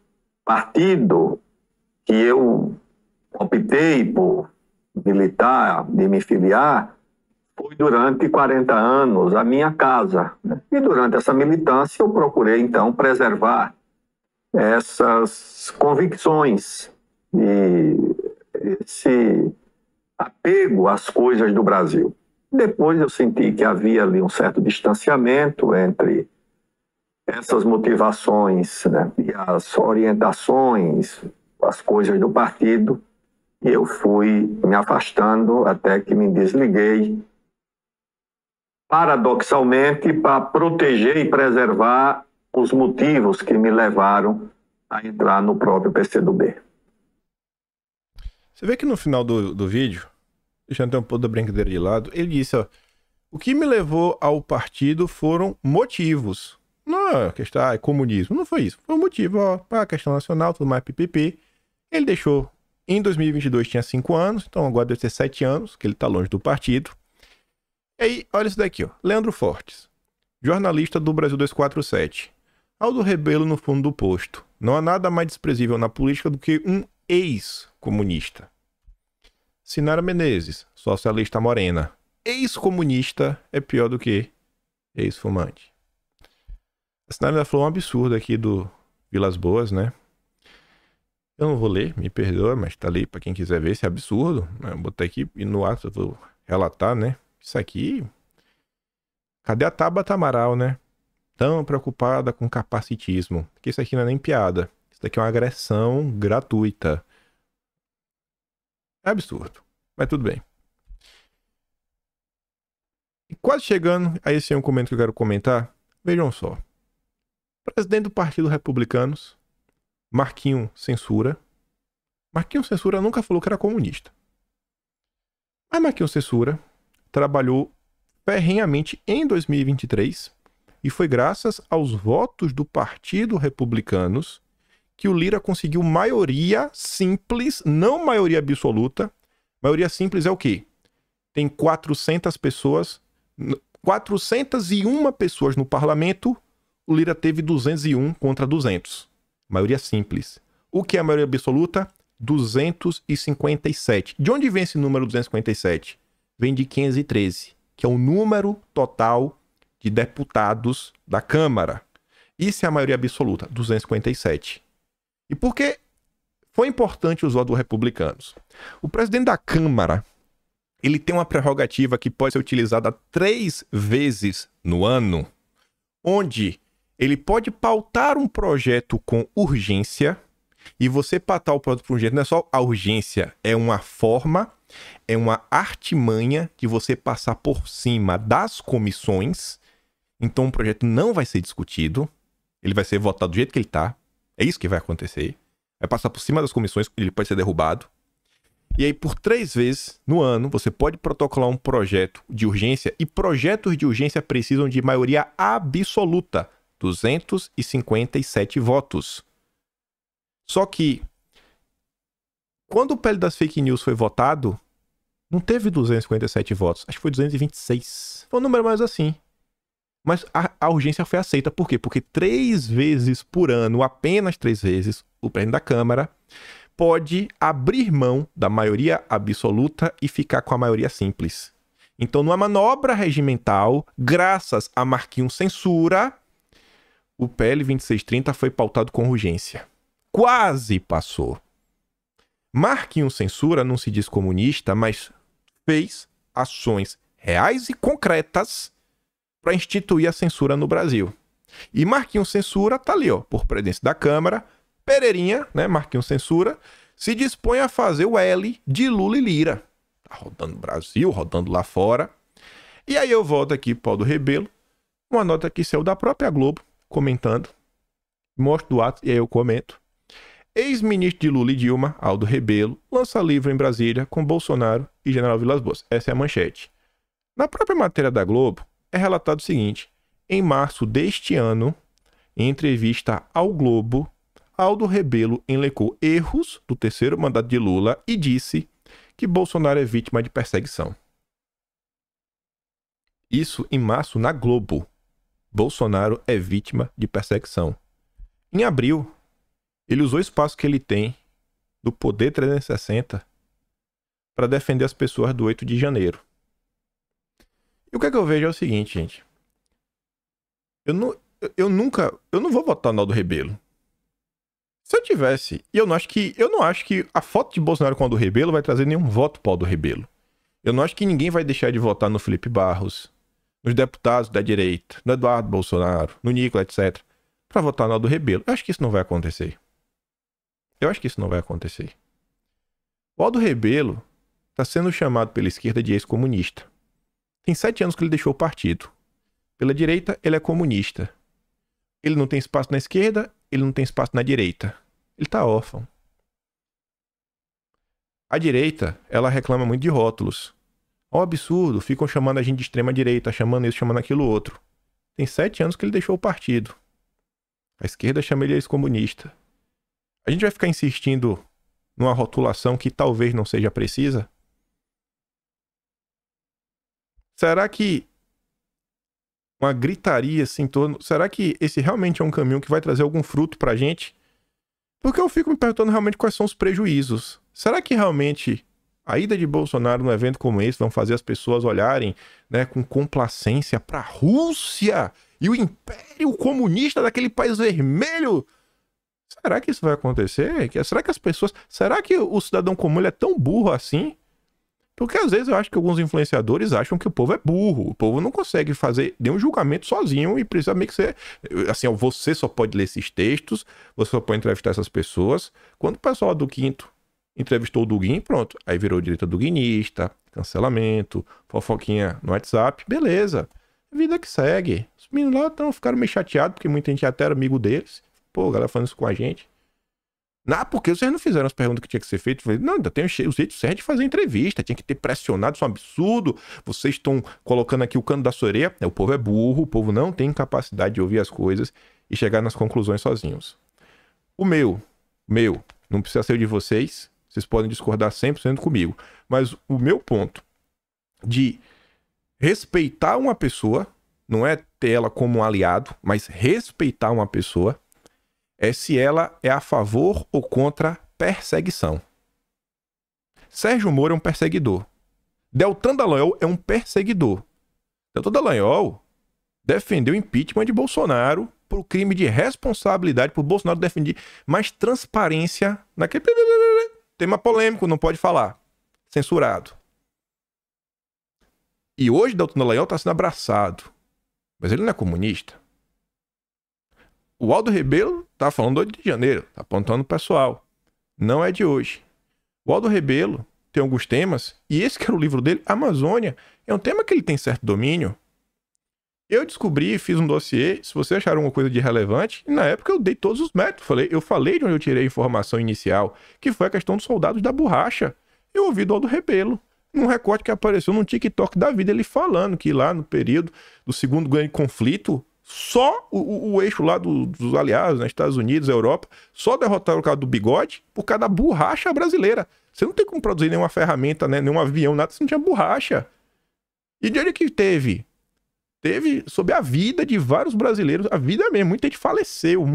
partido que eu optei por militar, de me filiar, foi durante 40 anos a minha casa. E durante essa militância eu procurei, então, preservar essas convicções e esse apego às coisas do Brasil. Depois eu senti que havia ali um certo distanciamento entre essas motivações, né, e as orientações, as coisas do partido, e eu fui me afastando até que me desliguei, paradoxalmente, para proteger e preservar os motivos que me levaram a entrar no próprio PCdoB. Você vê que no final do vídeo, deixando até um pouco da brincadeira de lado, ele disse, ó, o que me levou ao partido foram motivos. Não é questão, é comunismo, não foi isso. Foi um motivo, ó, para a questão nacional, tudo mais, pipipi. Ele deixou, em 2022 tinha 5 anos, então agora deve ter 7 anos, que ele tá longe do partido. E aí, olha isso daqui, ó. Leandro Fortes, jornalista do Brasil 247. Aldo Rebelo no fundo do posto. Não há nada mais desprezível na política do que um ex-comunista. Sinara Menezes, socialista morena. Ex-comunista é pior do que ex-fumante. A Sinara ainda falou um absurdo aqui do Vilas Boas, né? Eu não vou ler, me perdoa, mas tá ali pra quem quiser ver esse absurdo. Eu botei aqui e no ato eu vou relatar, né? Isso aqui... Cadê a Tabata Amaral, né? Tão preocupada com capacitismo. Porque isso aqui não é nem piada. Isso daqui é uma agressão gratuita. É absurdo. Mas tudo bem. E quase chegando a esse argumento que eu quero comentar. Vejam só. Presidente do Partido Republicanos, Marquinhos Censura. Marquinhos Censura nunca falou que era comunista. Mas Marquinhos Censura trabalhou ferrenhamente em 2023 E foi graças aos votos do Partido Republicanos que o Lira conseguiu maioria simples, não maioria absoluta. Maioria simples é o quê? Tem 400 pessoas, 401 pessoas no parlamento, o Lira teve 201 contra 200. Maioria simples. O que é a maioria absoluta? 257. De onde vem esse número 257? Vem de 513, que é o número total de deputados da Câmara. Isso é a maioria absoluta, 257. E por que foi importante os votos dos republicanos? O presidente da Câmara, ele tem uma prerrogativa que pode ser utilizada 3 vezes no ano, onde ele pode pautar um projeto com urgência. E você pautar o projeto com urgência não é só a urgência, é uma forma, é uma artimanha de você passar por cima das comissões. Então o projeto não vai ser discutido, ele vai ser votado do jeito que ele está. É isso que vai acontecer. Vai passar por cima das comissões, ele pode ser derrubado. E aí, por 3 vezes no ano, você pode protocolar um projeto de urgência. E projetos de urgência precisam de maioria absoluta. 257 votos. Só que, quando o PL das fake news foi votado, não teve 257 votos. Acho que foi 226. Foi um número mais assim. Mas a urgência foi aceita. Por quê? Porque 3 vezes por ano, apenas 3 vezes, o presidente da Câmara pode abrir mão da maioria absoluta e ficar com a maioria simples. Então, numa manobra regimental, graças a Marquinhos Censura, o PL 2630 foi pautado com urgência. Quase passou. Marquinhos Censura não se diz comunista, mas fez ações reais e concretas para instituir a censura no Brasil. E Marquinhos Censura tá ali, ó, por presidência da Câmara. Pereirinha, né, Marquinhos Censura, se dispõe a fazer o L de Lula e Lira. Tá rodando no Brasil, rodando lá fora. E aí eu volto aqui para o Aldo Rebelo, uma nota que saiu da própria Globo, comentando. Mostro do ato e aí eu comento. Ex-ministro de Lula e Dilma, Aldo Rebelo, lança livro em Brasília com Bolsonaro e General Vilas Boas. Essa é a manchete. Na própria matéria da Globo, é relatado o seguinte. Em março deste ano, em entrevista ao Globo, Aldo Rebelo elencou erros do 3º mandato de Lula e disse que Bolsonaro é vítima de perseguição. Isso em março na Globo. Bolsonaro é vítima de perseguição. Em abril, ele usou o espaço que ele tem do Poder 360 para defender as pessoas do 8 de janeiro. E o que é que eu vejo é o seguinte, gente. Eu não vou votar no Aldo Rebelo. Se eu tivesse, eu não acho que a foto de Bolsonaro com o Aldo Rebelo vai trazer nenhum voto para o Aldo Rebelo. Eu não acho que ninguém vai deixar de votar no Felipe Barros, nos deputados da direita, no Eduardo Bolsonaro, no Nicolas, etc., para votar no Aldo Rebelo. Eu acho que isso não vai acontecer. O Aldo Rebelo está sendo chamado pela esquerda de ex-comunista. Tem 7 anos que ele deixou o partido. Pela direita, ele é comunista. Ele não tem espaço na esquerda, ele não tem espaço na direita. Ele está órfão. A direita, ela reclama muito de rótulos. É um absurdo, ficam chamando a gente de extrema direita, chamando isso, chamando aquilo outro. Tem 7 anos que ele deixou o partido. A esquerda chama ele de ex-comunista. A gente vai ficar insistindo numa rotulação que talvez não seja precisa? Será que uma gritaria assim em torno... Será que esse realmente é um caminho que vai trazer algum fruto pra gente? Porque eu fico me perguntando realmente quais são os prejuízos. Será que realmente a ida de Bolsonaro num evento como esse vão fazer as pessoas olharem, né, com complacência para a Rússia e o império comunista daquele país vermelho? Será que isso vai acontecer? Será que as pessoas... Será que o cidadão comum ele é tão burro assim? Porque às vezes eu acho que alguns influenciadores acham que o povo é burro. O povo não consegue fazer nenhum julgamento sozinho e precisa meio que ser... Assim, ó, você só pode ler esses textos, você só pode entrevistar essas pessoas. Quando o pessoal do Quinto entrevistou o Dugin, pronto. Aí virou direita duguinista, cancelamento, fofoquinha no WhatsApp. Beleza. Vida que segue. Os meninos lá ficaram meio chateados, porque muita gente até era amigo deles. Pô, a galera falando isso com a gente. Ah, porque vocês não fizeram as perguntas que tinha que ser feito? Eu falei, não, ainda tem o jeito certo de fazer entrevista, tinha que ter pressionado, isso é um absurdo. Vocês estão colocando aqui o cano da sua orelha. O povo é burro, o povo não tem capacidade de ouvir as coisas e chegar nas conclusões sozinhos. O meu, não precisa ser o de vocês, vocês podem discordar 100% comigo, mas o meu ponto de respeitar uma pessoa, não é ter ela como um aliado, mas respeitar uma pessoa, é se ela é a favor ou contra perseguição. Sérgio Moro é um perseguidor. Deltan Dallagnol é um perseguidor. Deltan Dallagnol defendeu o impeachment de Bolsonaro por crime de responsabilidade, por Bolsonaro defender mais transparência naquele tema polêmico, não pode falar. Censurado. E hoje Deltan Dallagnol está sendo abraçado. Mas ele não é comunista. O Aldo Rebelo tá falando do 8 de janeiro, tá apontando o pessoal. Não é de hoje. O Aldo Rebelo tem alguns temas, e esse que era o livro dele, Amazônia, é um tema que ele tem certo domínio. Eu descobri, fiz um dossiê, se vocês acharam alguma coisa de relevante, e na época eu dei todos os métodos. Eu falei de onde eu tirei a informação inicial, que foi a questão dos soldados da borracha. Eu ouvi do Aldo Rebelo, num recorte que apareceu num TikTok da vida, ele falando que lá no período do segundo grande conflito, só o eixo lá dos aliados, né, Estados Unidos, Europa, só derrotaram o cara do bigode por causa da borracha brasileira. Você não tem como produzir nenhuma ferramenta, né, nenhum avião, nada, se não tinha borracha. E de onde que teve? Teve sobre a vida de vários brasileiros, a vida mesmo, muita gente faleceu,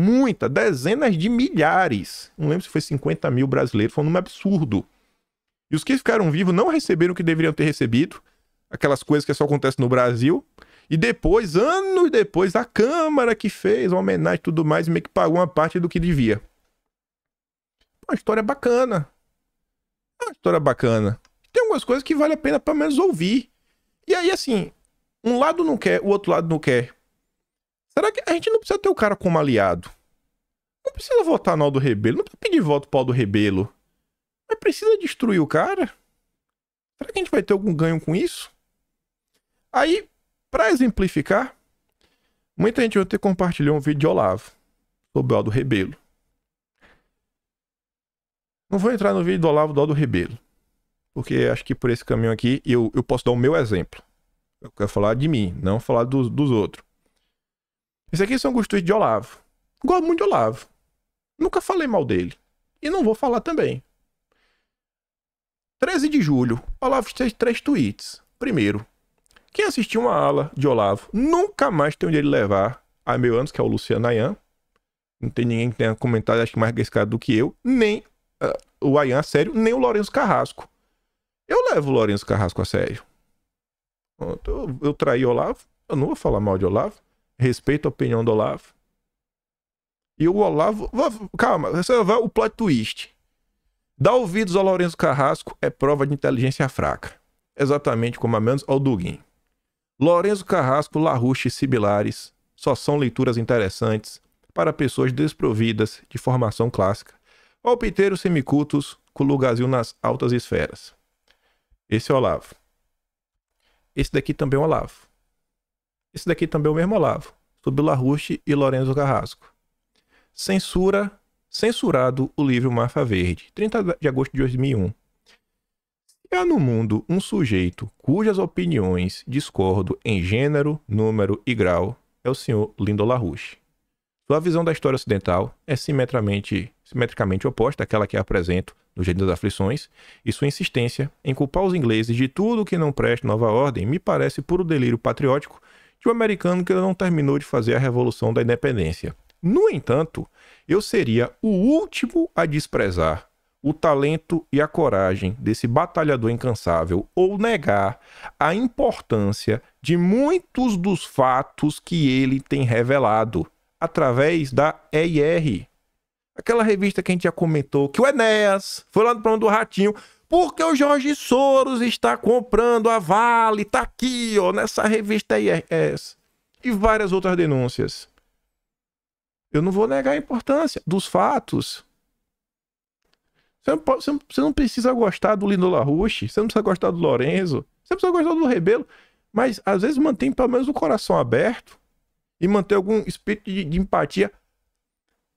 dezenas de milhares. Não lembro se foi 50 mil brasileiros, foi um número absurdo. E os que ficaram vivos não receberam o que deveriam ter recebido, aquelas coisas que só acontecem no Brasil. E depois, anos depois, a Câmara que fez uma homenagem e tudo mais, meio que pagou uma parte do que devia. Uma história bacana. Uma história bacana. Tem algumas coisas que vale a pena pelo menos ouvir. E aí, assim, um lado não quer, o outro lado não quer. Será que a gente não precisa ter o cara como aliado? Não precisa votar no Aldo Rebelo, não precisa pedir voto pro Aldo Rebelo. Mas precisa destruir o cara? Será que a gente vai ter algum ganho com isso? Aí, para exemplificar, muita gente ontem compartilhou um vídeo de Olavo sobre o Aldo Rebelo. Não vou entrar no vídeo do Olavo do Aldo Rebelo, porque acho que por esse caminho aqui eu posso dar o meu exemplo. Eu quero falar de mim, não falar dos outros. Esse aqui são alguns tweets de Olavo. Gosto muito de Olavo. Nunca falei mal dele. E não vou falar também. 13 de julho, Olavo fez 3 tweets. Primeiro, quem assistiu uma aula de Olavo nunca mais tem onde ele levar há meio anos, que é o Luciano Ayan. Não tem ninguém que tenha comentado, acho que mais arriscado do que eu. Nem o Ayan a sério, nem o Lourenço Carrasco. Eu levo o Lourenço Carrasco a sério. Eu traí Olavo, eu não vou falar mal de Olavo. Respeito a opinião do Olavo. E o Olavo... Calma, você vai o plot twist. Dar ouvidos ao Lourenço Carrasco é prova de inteligência fraca. Exatamente como a menos ao Dugin. Lourenço Carrasco, LaRouche e similares só são leituras interessantes para pessoas desprovidas de formação clássica, palpiteiros semicultos com lugarzinho nas altas esferas. Esse é o Olavo. Esse daqui também é o Olavo. Esse daqui também é o mesmo Olavo, sobre LaRouche e Lourenço Carrasco. Censurado o livro Mafra Verde, 30 de agosto de 2001. Há no mundo um sujeito cujas opiniões discordo em gênero, número e grau, é o senhor Lindo LaRouche. Sua visão da história ocidental é simetricamente oposta àquela que apresento no Jardim das Aflições, e sua insistência em culpar os ingleses de tudo que não presta nova ordem me parece puro delírio patriótico de um americano que não terminou de fazer a Revolução da Independência. No entanto, eu seria o último a desprezar o talento e a coragem desse batalhador incansável ou negar a importância de muitos dos fatos que ele tem revelado através da EIR. Aquela revista que a gente já comentou, que o Enéas foi lá no programa do Ratinho, porque o Jorge Soros está comprando a Vale, tá aqui, ó, nessa revista EIR. E várias outras denúncias. Eu não vou negar a importância dos fatos. Você não precisa gostar do Lindo LaRouche, você não precisa gostar do Lourenço, você precisa gostar do Rebelo, mas às vezes mantém pelo menos o coração aberto e manter algum espírito de empatia.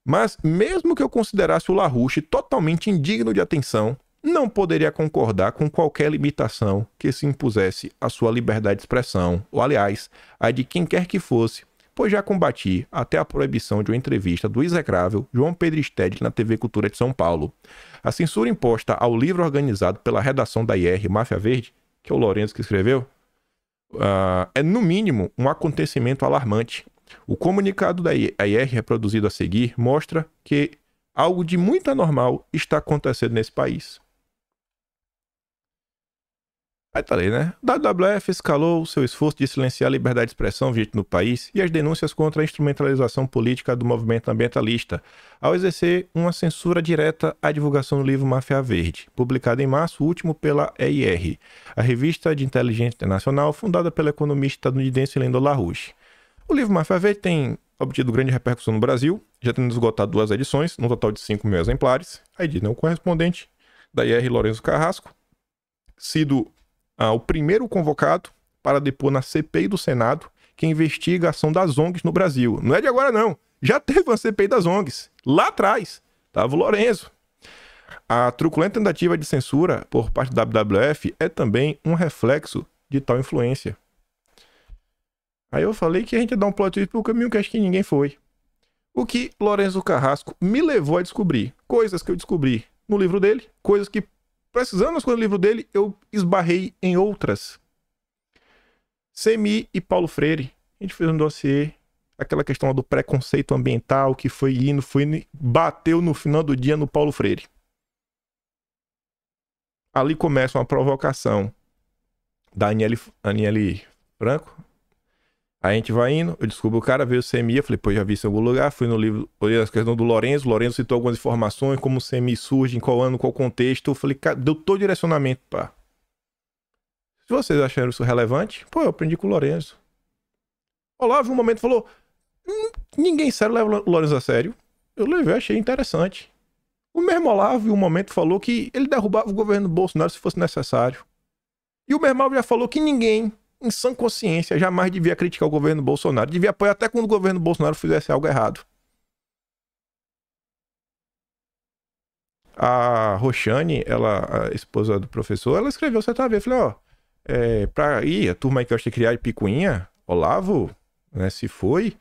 Mas, mesmo que eu considerasse o LaRouche totalmente indigno de atenção, não poderia concordar com qualquer limitação que se impusesse à sua liberdade de expressão, ou, aliás, a de quem quer que fosse, pois já combati até a proibição de uma entrevista do execrável João Pedro Stedley na TV Cultura de São Paulo. A censura imposta ao livro organizado pela redação da IR Máfia Verde, que é o Lourenço que escreveu, é, no mínimo, um acontecimento alarmante. O comunicado da IR reproduzido a seguir mostra que algo de muito anormal está acontecendo nesse país. Aí tá aí, né? O WWF escalou seu esforço de silenciar a liberdade de expressão vigente no país e as denúncias contra a instrumentalização política do movimento ambientalista, ao exercer uma censura direta à divulgação do livro Máfia Verde, publicado em março último pela EIR, a revista de inteligência internacional fundada pelo economista estadunidense Lyndon LaRouche. O livro Máfia Verde tem obtido grande repercussão no Brasil, já tendo esgotado 2 edições, num total de 5.000 exemplares. Aí diz, né, o correspondente da IR, Lourenço Carrasco, sido o primeiro convocado para depor na CPI do Senado, que investiga a ação das ONGs no Brasil. Não é de agora, não. Já teve uma CPI das ONGs. Lá atrás, estava o Lourenço. A truculenta tentativa de censura por parte da WWF é também um reflexo de tal influência. Aí eu falei que a gente ia dar um plot twist pro caminho que acho que ninguém foi. O que Lourenço Carrasco me levou a descobrir. Coisas que eu descobri no livro dele, coisas que, precisando das coisas do livro dele, eu esbarrei em outras. Semi e Paulo Freire. A gente fez um dossiê, aquela questão do preconceito ambiental que foi indo, bateu no final do dia no Paulo Freire. Ali começa uma provocação da Aniele Franco. Aí a gente vai indo, eu descubro o cara, veio o CMI, eu falei, pô, já vi isso em algum lugar, fui no livro, olhei a questão do Lourenço, citou algumas informações, como o CMI surge, em qual ano, qual contexto, eu falei, cara, deu todo direcionamento, pá. Se vocês acharam isso relevante, pô, eu aprendi com o Lourenço. Olavo, um momento, falou, ninguém sério leva o Lourenço a sério. Eu levei, achei interessante. O mesmo Olavo, em um momento, falou que ele derrubava o governo Bolsonaro se fosse necessário. E o mesmo Olavo já falou que ninguém, em sã consciência, jamais devia criticar o governo Bolsonaro. Devia apoiar até quando o governo Bolsonaro fizesse algo errado. A Roxane, ela, a esposa do professor, ela escreveu certa vez, falei, ó, pra ir, a turma aí que eu achei criar de picuinha, Olavo, né, se foi,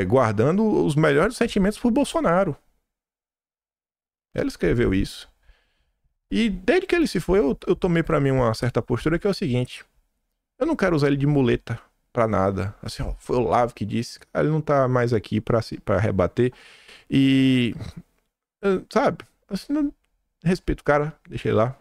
guardando os melhores sentimentos por Bolsonaro. Ela escreveu isso. E desde que ele se foi, eu tomei pra mim uma certa postura que é o seguinte, eu não quero usar ele de muleta pra nada. Assim, ó, foi o Olavo que disse, cara, ele não tá mais aqui pra rebater. E, sabe, assim, não respeito o cara, deixa ele lá.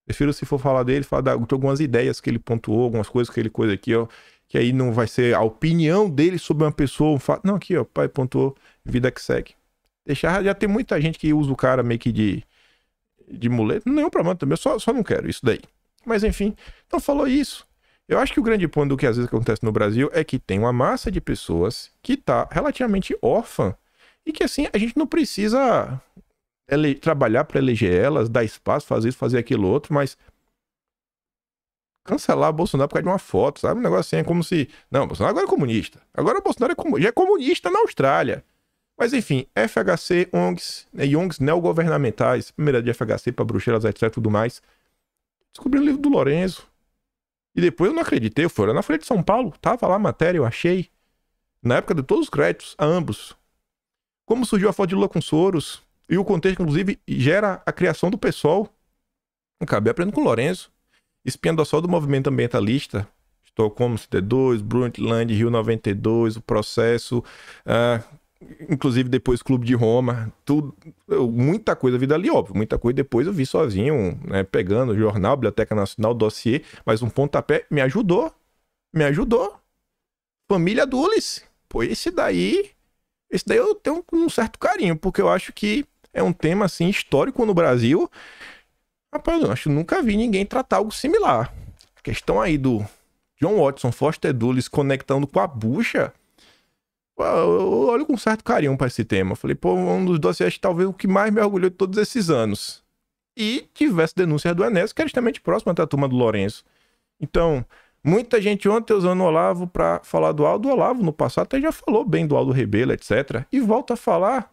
Prefiro, se for falar dele, falar de algumas ideias que ele pontuou, algumas coisas que ele coisa aqui, ó, que aí não vai ser a opinião dele sobre uma pessoa, um fato. Não, aqui, ó, o pai pontuou, vida que segue. Deixar, já tem muita gente que usa o cara meio que de muleta, nenhum problema também, eu só não quero isso daí. Mas enfim, então falou isso. Eu acho que o grande ponto do que às vezes acontece no Brasil é que tem uma massa de pessoas que tá relativamente órfã e que assim, a gente não precisa trabalhar para eleger elas, dar espaço, fazer isso, fazer aquilo outro, mas cancelar Bolsonaro por causa de uma foto, sabe? Um negócio assim, é como se... Não, Bolsonaro agora é comunista. Agora o Bolsonaro já é comunista na Austrália. Mas enfim, FHC, ONGs e ONGs neogovernamentais, primeira de FHC para Bruxelas, etc, tudo mais. Descobri o livro do Lourenço. E depois eu não acreditei, eu fui na Folha de São Paulo, tava lá a matéria, eu achei. Na época de todos os créditos, a ambos. Como surgiu a foto de Lula com Soros, e o contexto, inclusive, gera a criação do PSOL. Acabei aprendendo com o Lourenço. Espiando só do movimento ambientalista, Estocolmo CD2, Brundtland, Rio 92, o processo, inclusive depois Clube de Roma, tudo, muita coisa, vida ali, óbvio, muita coisa depois eu vi sozinho, né, pegando o jornal, Biblioteca Nacional, dossiê, mas um pontapé me ajudou. Família Dulles, pô, esse daí eu tenho um certo carinho, porque eu acho que é um tema, assim, histórico no Brasil. Rapaz, eu acho que nunca vi ninguém tratar algo similar. A questão aí do John Watson, Foster Dulles conectando com a bucha, eu olho com certo carinho para esse tema. Eu falei, pô, um dos dossiês talvez o que mais me orgulhou de todos esses anos. E tivesse denúncias do Enéas, que era extremamente próximo da turma do Lourenço. Então, Muita gente ontem usando o Olavo para falar do Aldo. O Olavo, no passado, até já falou bem do Aldo Rebelo, etc. E volta a falar.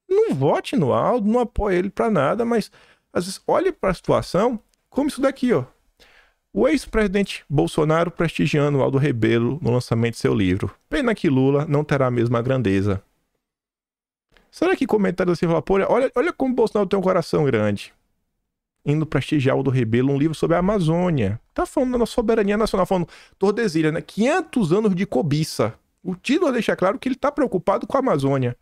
Não vote no Aldo, não apoie ele para nada, mas às vezes olhe para a situação como isso daqui, ó. O ex-presidente Bolsonaro prestigiando o Aldo Rebelo no lançamento de seu livro. Pena que Lula não terá a mesma grandeza. Será que comentários assim falam, pô, olha como o Bolsonaro tem um coração grande. Indo prestigiar o Aldo Rebelo, um livro sobre a Amazônia. Tá falando da soberania nacional, falando Tordesilhas, né? 500 anos de cobiça. O título deixa claro que ele tá preocupado com a Amazônia.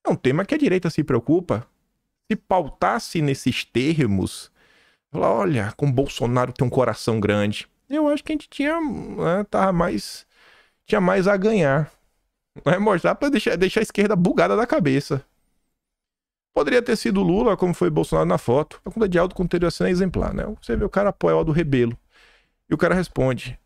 É um tema que a direita se preocupa. Se pautasse nesses termos, falar, olha, como Bolsonaro tem um coração grande. Eu acho que a gente tinha, né, tinha mais a ganhar. Vai mostrar pra deixar a esquerda bugada da cabeça. Poderia ter sido Lula, como foi Bolsonaro na foto. A conta de Aldo teria sido exemplar, né? Você vê o cara apoia o Aldo Rebelo. E o cara responde,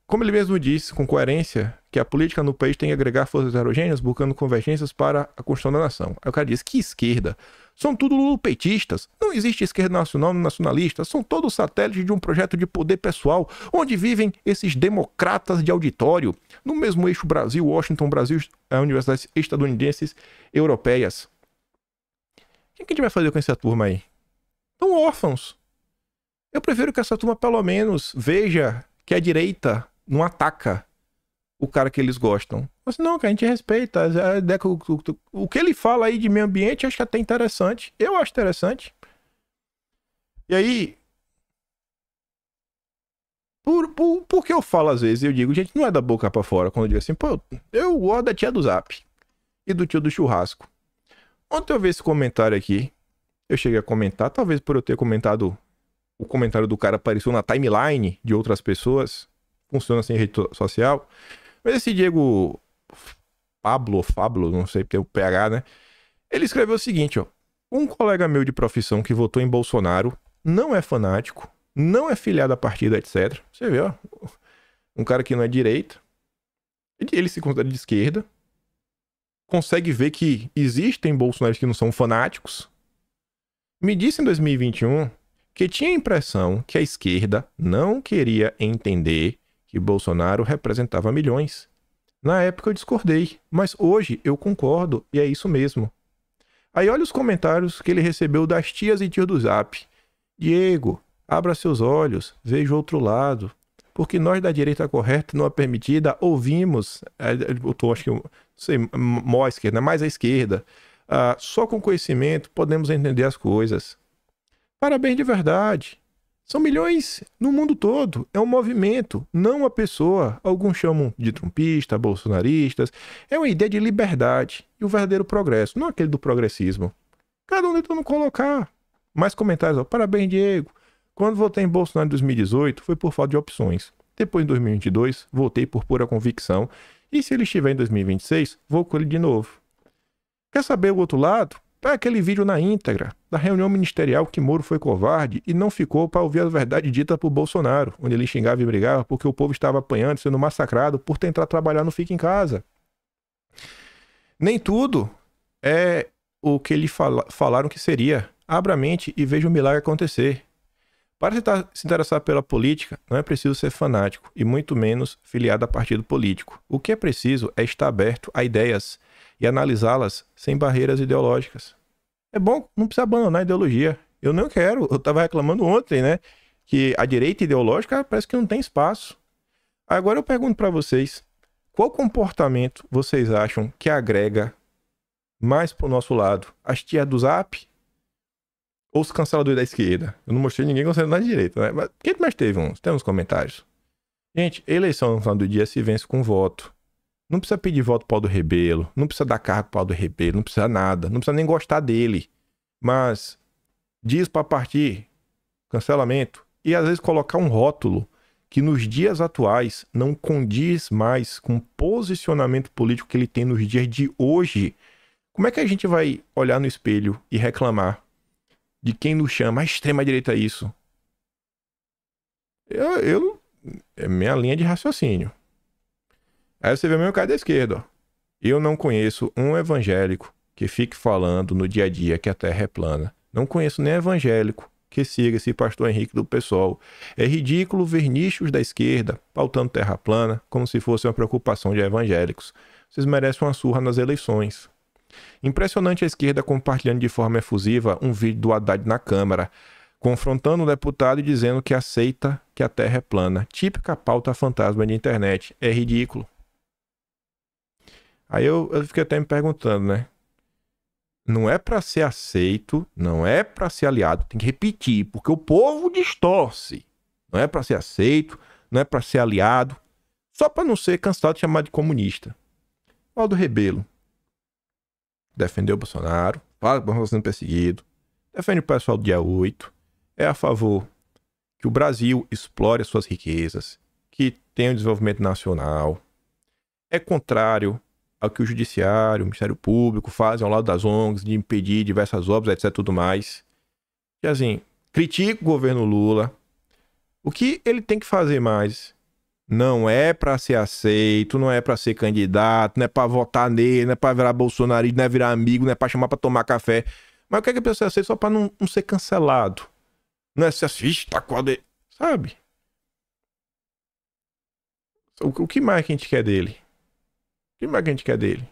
como ele mesmo disse, com coerência, que a política no país tem que agregar forças heterogêneas, buscando convergências para a construção da nação. Aí o cara diz, que esquerda? São tudo lulopetistas. Não existe esquerda nacional nem nacionalista. São todos satélites de um projeto de poder pessoal, onde vivem esses democratas de auditório, no mesmo eixo Brasil, Washington, Brasil, universidades estadunidenses, europeias. O que a gente vai fazer com essa turma aí? Estão órfãos. Eu prefiro que essa turma, pelo menos, veja que a direita não ataca o cara que eles gostam. Mas não, que a gente respeita. O que ele fala aí de meio ambiente, acho que até interessante. Eu acho interessante. E aí... Por que eu falo às vezes? Eu digo, gente, não é da boca pra fora. Quando eu digo assim, pô, eu gosto da tia do Zap e do tio do churrasco. Ontem eu vi esse comentário aqui, eu cheguei a comentar, talvez por eu ter comentado, o comentário do cara apareceu na timeline de outras pessoas, funciona assim em rede social, mas esse Diego Fablo, não sei porque é o PH, né? Ele escreveu o seguinte, ó, um colega meu de profissão que votou em Bolsonaro não é fanático, não é filiado a partido, etc. Você vê, ó, um cara que não é direita, ele se considera de esquerda, consegue ver que existem bolsonaristas que não são fanáticos. Me disse em 2021 que tinha a impressão que a esquerda não queria entender que Bolsonaro representava milhões. Na época eu discordei, mas hoje eu concordo e é isso mesmo. Aí olha os comentários que ele recebeu das tias e tios do Zap. Diego, abra seus olhos, veja o outro lado. Porque nós da direita correta, não a permitida, ouvimos, eu tô, acho que, não sei, mó à esquerda, mais à esquerda. Só com conhecimento podemos entender as coisas. Parabéns de verdade. São milhões no mundo todo. É um movimento, não uma pessoa. Alguns chamam de trumpista, bolsonaristas. É uma ideia de liberdade e o verdadeiro progresso, não aquele do progressismo. Cada um tentando colocar. Mais comentários, ó. Parabéns, Diego. Quando votei em Bolsonaro em 2018, foi por falta de opções. Depois, em 2022, votei por pura convicção. E se ele estiver em 2026, vou com ele de novo. Quer saber o outro lado? Pega aquele vídeo na íntegra, da reunião ministerial que Moro foi covarde e não ficou para ouvir a verdade dita por Bolsonaro, onde ele xingava e brigava porque o povo estava apanhando, sendo massacrado por tentar trabalhar no Fica em Casa. Nem tudo é o que lhe falaram que seria. Abra a mente e veja o milagre acontecer. Para se interessar pela política, não é preciso ser fanático e muito menos filiado a partido político. O que é preciso é estar aberto a ideias e analisá-las sem barreiras ideológicas. É bom, não precisa abandonar a ideologia. Eu não quero, eu estava reclamando ontem, né? Que a direita ideológica parece que não tem espaço. Agora eu pergunto para vocês, qual comportamento vocês acham que agrega mais pro nosso lado? As tias do Zap? Ou os canceladores da esquerda? Eu não mostrei ninguém cancelando da direita, né? Mas quem mais teve uns? Tem uns comentários. Gente, eleição no final do dia se vence com voto. Não precisa pedir voto para o Aldo Rebelo, não precisa dar cargo para o Aldo Rebelo, não precisa nada, não precisa nem gostar dele. Mas diz para partir, cancelamento, e às vezes colocar um rótulo que nos dias atuais não condiz mais com o posicionamento político que ele tem nos dias de hoje. Como é que a gente vai olhar no espelho e reclamar de quem nos chama a extrema-direita isso? É minha linha de raciocínio. Aí você vê o meu cara da esquerda, ó. Eu não conheço um evangélico que fique falando no dia a dia que a terra é plana. Não conheço nem evangélico que siga esse pastor Henrique do PSOL. É ridículo ver nichos da esquerda pautando terra plana como se fosse uma preocupação de evangélicos. Vocês merecem uma surra nas eleições. Impressionante a esquerda compartilhando de forma efusiva um vídeo do Haddad na Câmara, confrontando o deputado e dizendo que aceita que a terra é plana. Típica pauta fantasma de internet. É ridículo. Aí eu fiquei até me perguntando, né? Não é para ser aceito, não é para ser aliado. Tem que repetir, porque o povo distorce. Não é para ser aceito, não é para ser aliado. Só para não ser cansado de chamar de comunista. Valdo Rebelo defendeu o Bolsonaro, fala que o Bolsonaro está sendo perseguido, defende o pessoal do dia 8, é a favor que o Brasil explore as suas riquezas, que tenha um desenvolvimento nacional, é contrário ao que o Judiciário, o Ministério Público fazem ao lado das ONGs, de impedir diversas obras, etc, tudo mais. E assim, critica o governo Lula. O que ele tem que fazer mais não é para ser aceito, não é para ser candidato, não é para votar nele, não é para virar bolsonarista, não é virar amigo, não é para chamar para tomar café. Mas o que é que a pessoa aceita só para não ser cancelado? Não é se assiste, tá com a... Sabe? O que mais que a gente quer dele? O que mais que a gente quer dele?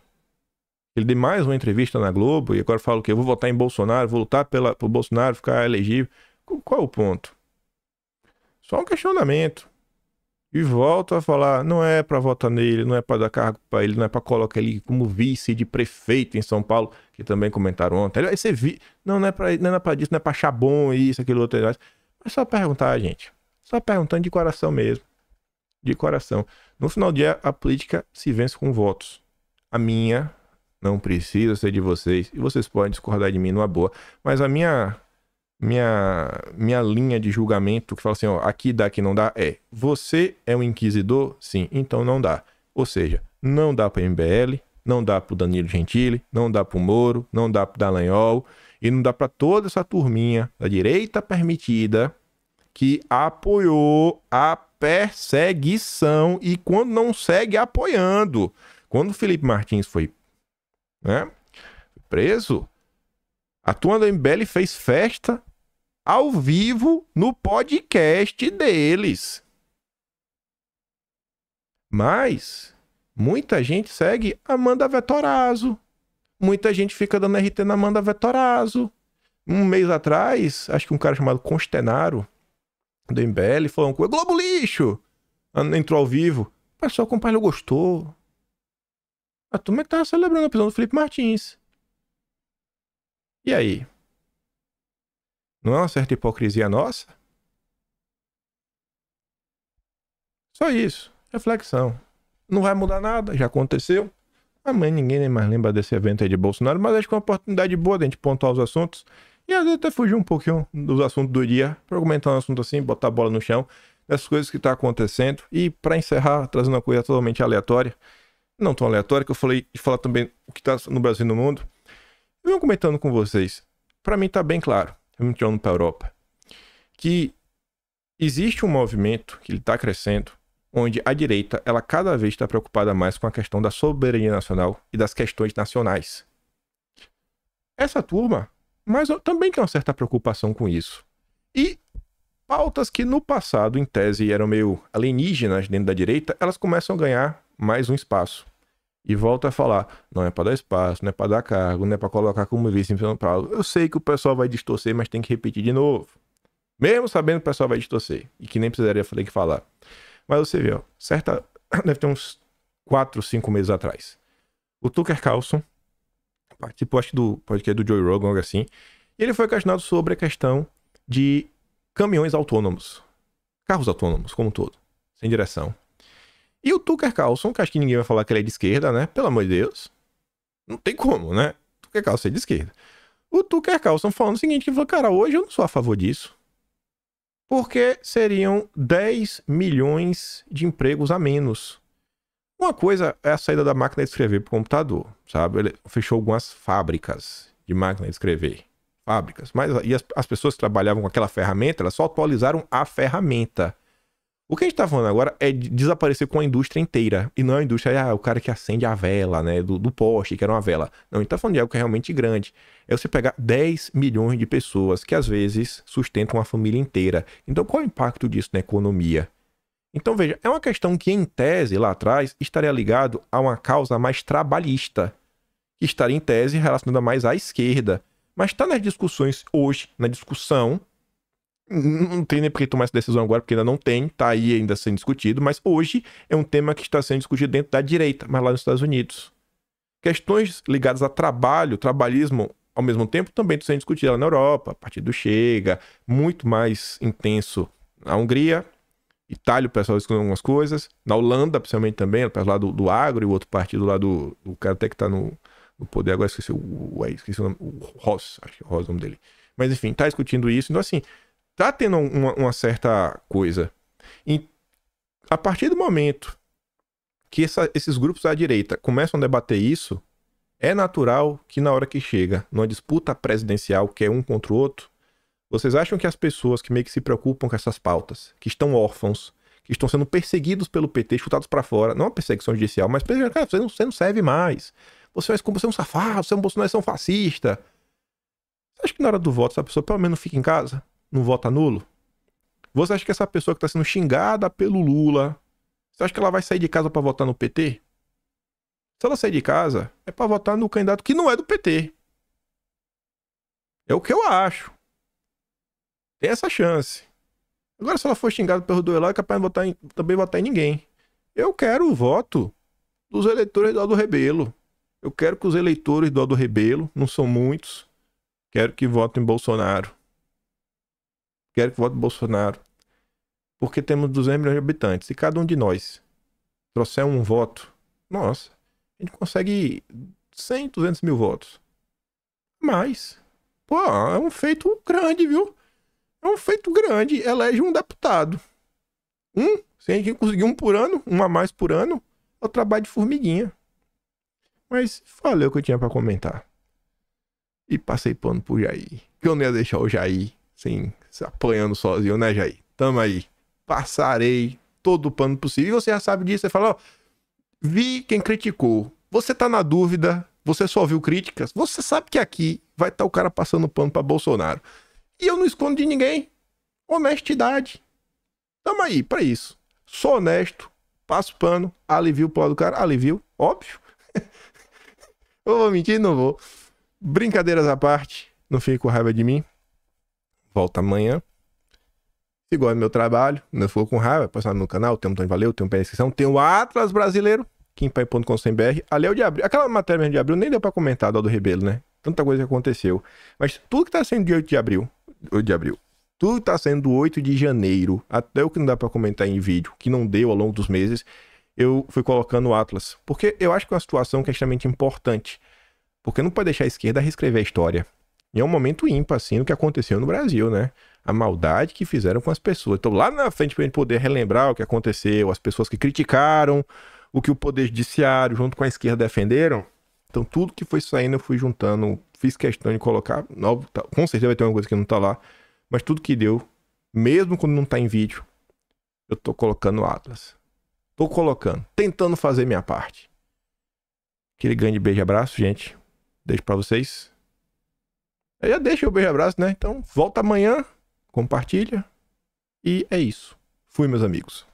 Ele deu mais uma entrevista na Globo e agora fala o quê? Eu vou votar em Bolsonaro, vou lutar pro Bolsonaro ficar elegível. Qual é o ponto? Só um questionamento. E volta a falar, não é pra votar nele, não é pra dar cargo pra ele, não é pra colocar ele como vice de prefeito em São Paulo, que também comentaram ontem. Aí você não é pra disso, não é pra achar bom isso, aquilo, outro. Mas só perguntar, gente. Só perguntando de coração mesmo. De coração. No final do dia, a política se vence com votos. A minha não precisa ser de vocês. E vocês podem discordar de mim numa boa. Mas a minha linha de julgamento que fala assim, ó, aqui dá, aqui não dá, você é um inquisidor? Sim, então não dá. Ou seja, não dá para o MBL, não dá para o Danilo Gentili, não dá para o Moro, não dá para o Dallagnol e não dá para toda essa turminha da direita permitida que apoiou a perseguição e quando não segue apoiando. Quando o Felipe Martins foi, né, preso, a turma do MBL fez festa ao vivo no podcast deles. Mas muita gente segue Amanda Vettorazzo. Muita gente fica dando RT na Amanda Vettorazzo. Um mês atrás, acho que um cara chamado Constenaro do MBL falou com Globo Lixo. Entrou ao vivo. O pessoal compartilhou, gostou. A turma que tava celebrando a prisão do Felipe Martins. E aí? Não é uma certa hipocrisia nossa? Só isso. Reflexão. Não vai mudar nada, já aconteceu. Amanhã ninguém nem mais lembra desse evento aí de Bolsonaro, mas acho que é uma oportunidade boa de a gente pontuar os assuntos. E às vezes até fugir um pouquinho dos assuntos do dia, para argumentar um assunto assim, botar a bola no chão, dessas coisas que estão acontecendo. E para encerrar, trazendo uma coisa totalmente aleatória, não tão aleatória, que eu falei de falar também o que está no Brasil e no mundo. Eu venho comentando com vocês. Para mim tá bem claro, eu me tirando para a Europa, que existe um movimento que ele está crescendo, onde a direita, ela cada vez está preocupada mais com a questão da soberania nacional e das questões nacionais. Essa turma, mas eu também tenho uma certa preocupação com isso. E pautas que no passado, em tese, eram meio alienígenas dentro da direita, elas começam a ganhar mais um espaço. E volta a falar, não é para dar espaço, não é para dar cargo, não é para colocar como vice em São Paulo. Eu sei que o pessoal vai distorcer, mas tem que repetir de novo. Mesmo sabendo que o pessoal vai distorcer. E que nem precisaria ter que falar. Mas você vê, ó, deve ter uns 4, 5 meses atrás. O Tucker Carlson participou, acho que do podcast do Joe Rogan, algo assim. E ele foi questionado sobre a questão de caminhões autônomos. Carros autônomos, como um todo. Sem direção. E o Tucker Carlson, que acho que ninguém vai falar que ele é de esquerda, né? Pelo amor de Deus. Não tem como, né? Tucker Carlson é de esquerda. O Tucker Carlson falando o seguinte, que falou, cara, hoje eu não sou a favor disso. Porque seriam 10 milhões de empregos a menos. Uma coisa é a saída da máquina de escrever para o computador, sabe? Ele fechou algumas fábricas de máquina de escrever. Fábricas. Mas e as pessoas que trabalhavam com aquela ferramenta, elas só atualizaram a ferramenta. O que a gente tá falando agora é de desaparecer com a indústria inteira. E não é a indústria, o cara que acende a vela, né? Do poste, que era uma vela. Não, a gente tá falando de algo que é realmente grande. É você pegar 10 milhões de pessoas que às vezes sustentam a família inteira. Então qual é o impacto disso na economia? Então veja, é uma questão que em tese lá atrás estaria ligado a uma causa mais trabalhista. Que estaria em tese relacionada mais à esquerda. Mas está nas discussões hoje, na discussão. Não tem nem por que tomar essa decisão agora, porque ainda não tem, tá aí ainda sendo discutido, mas hoje é um tema que está sendo discutido dentro da direita, mas lá nos Estados Unidos. Questões ligadas a trabalho, trabalhismo, ao mesmo tempo, também estão sendo discutidas lá na Europa, a partir do Chega, muito mais intenso na Hungria, Itália, o pessoal discutindo algumas coisas, na Holanda, principalmente também, o pessoal lá do agro, e o outro partido lá do cara até que tá no poder, agora esqueci o nome, o Ross, acho que é o Ross o nome dele. Mas enfim, tá discutindo isso, então assim, tá tendo uma certa coisa. E a partir do momento que esses grupos da direita começam a debater isso, é natural que na hora que chega numa disputa presidencial, que é um contra o outro, vocês acham que as pessoas que meio que se preocupam com essas pautas, que estão órfãos, que estão sendo perseguidos pelo PT, chutados pra fora, não uma perseguição judicial, mas cara, você não serve mais. Você é um safado, você é um Bolsonaro, você é um fascista. Você acha que na hora do voto essa pessoa pelo menos fica em casa? Não vota nulo? Você acha que essa pessoa que está sendo xingada pelo Lula, você acha que ela vai sair de casa para votar no PT? Se ela sair de casa, é para votar no candidato que não é do PT. É o que eu acho. Tem essa chance. Agora, se ela for xingada pelo Duelá, é capaz de também votar em ninguém. Eu quero o voto dos eleitores do Aldo Rebelo. Eu quero que os eleitores do Aldo Rebelo, não são muitos, quero que votem em Bolsonaro. Quero que vote Bolsonaro. Porque temos 200 milhões de habitantes. Se cada um de nós trouxer um voto, nossa, a gente consegue 100, 200 mil votos. Mas, pô, é um feito grande, viu? É um feito grande. Elege um deputado. Se a gente conseguir um por ano, um a mais por ano, é o trabalho de formiguinha. Mas falei o que eu tinha pra comentar. E passei pano pro Jair. Que eu não ia deixar o Jair sem se apanhando sozinho, né, Jair? Tamo aí. Passarei todo o pano possível. E você já sabe disso. Você fala, ó, vi quem criticou. Você tá na dúvida, você só viu críticas. Você sabe que aqui vai estar o cara passando pano pra Bolsonaro. E eu não escondo de ninguém. Honestidade. Tamo aí pra isso. Sou honesto, passo pano, alivio pro lado do cara. Alivio, óbvio. Eu vou mentir? Não vou. Brincadeiras à parte, não fique com raiva de mim. Volta amanhã. Se gosta do meu trabalho, não for com raiva, passar no canal, tem um Tony Valeu, tem um pé na descrição, tem o Atlas Brasileiro, kimpai.com.br, ali é o de abril. Aquela matéria mesmo de abril nem deu pra comentar do Aldo Rebelo, né? Tanta coisa que aconteceu. Mas tudo que tá sendo de 8 de abril, tudo que tá sendo do 8 de janeiro, até o que não dá pra comentar em vídeo, que não deu ao longo dos meses, eu fui colocando o Atlas. Porque eu acho que é uma situação que é extremamente importante. Porque não pode deixar a esquerda reescrever a história. E é um momento ímpar, assim, do que aconteceu no Brasil, né? A maldade que fizeram com as pessoas. Então, lá na frente, pra gente poder relembrar o que aconteceu, as pessoas que criticaram, o que o Poder Judiciário, junto com a esquerda, defenderam. Então, tudo que foi saindo, eu fui juntando, fiz questão de colocar. Com certeza vai ter uma coisa que não tá lá. Mas tudo que deu, mesmo quando não tá em vídeo, eu tô colocando o Atlas. Tô colocando, tentando fazer minha parte. Aquele grande beijo e abraço, gente. Deixo pra vocês. Eu já deixo o beijo e abraço, né? Então, volta amanhã, compartilha. E é isso. Fui, meus amigos.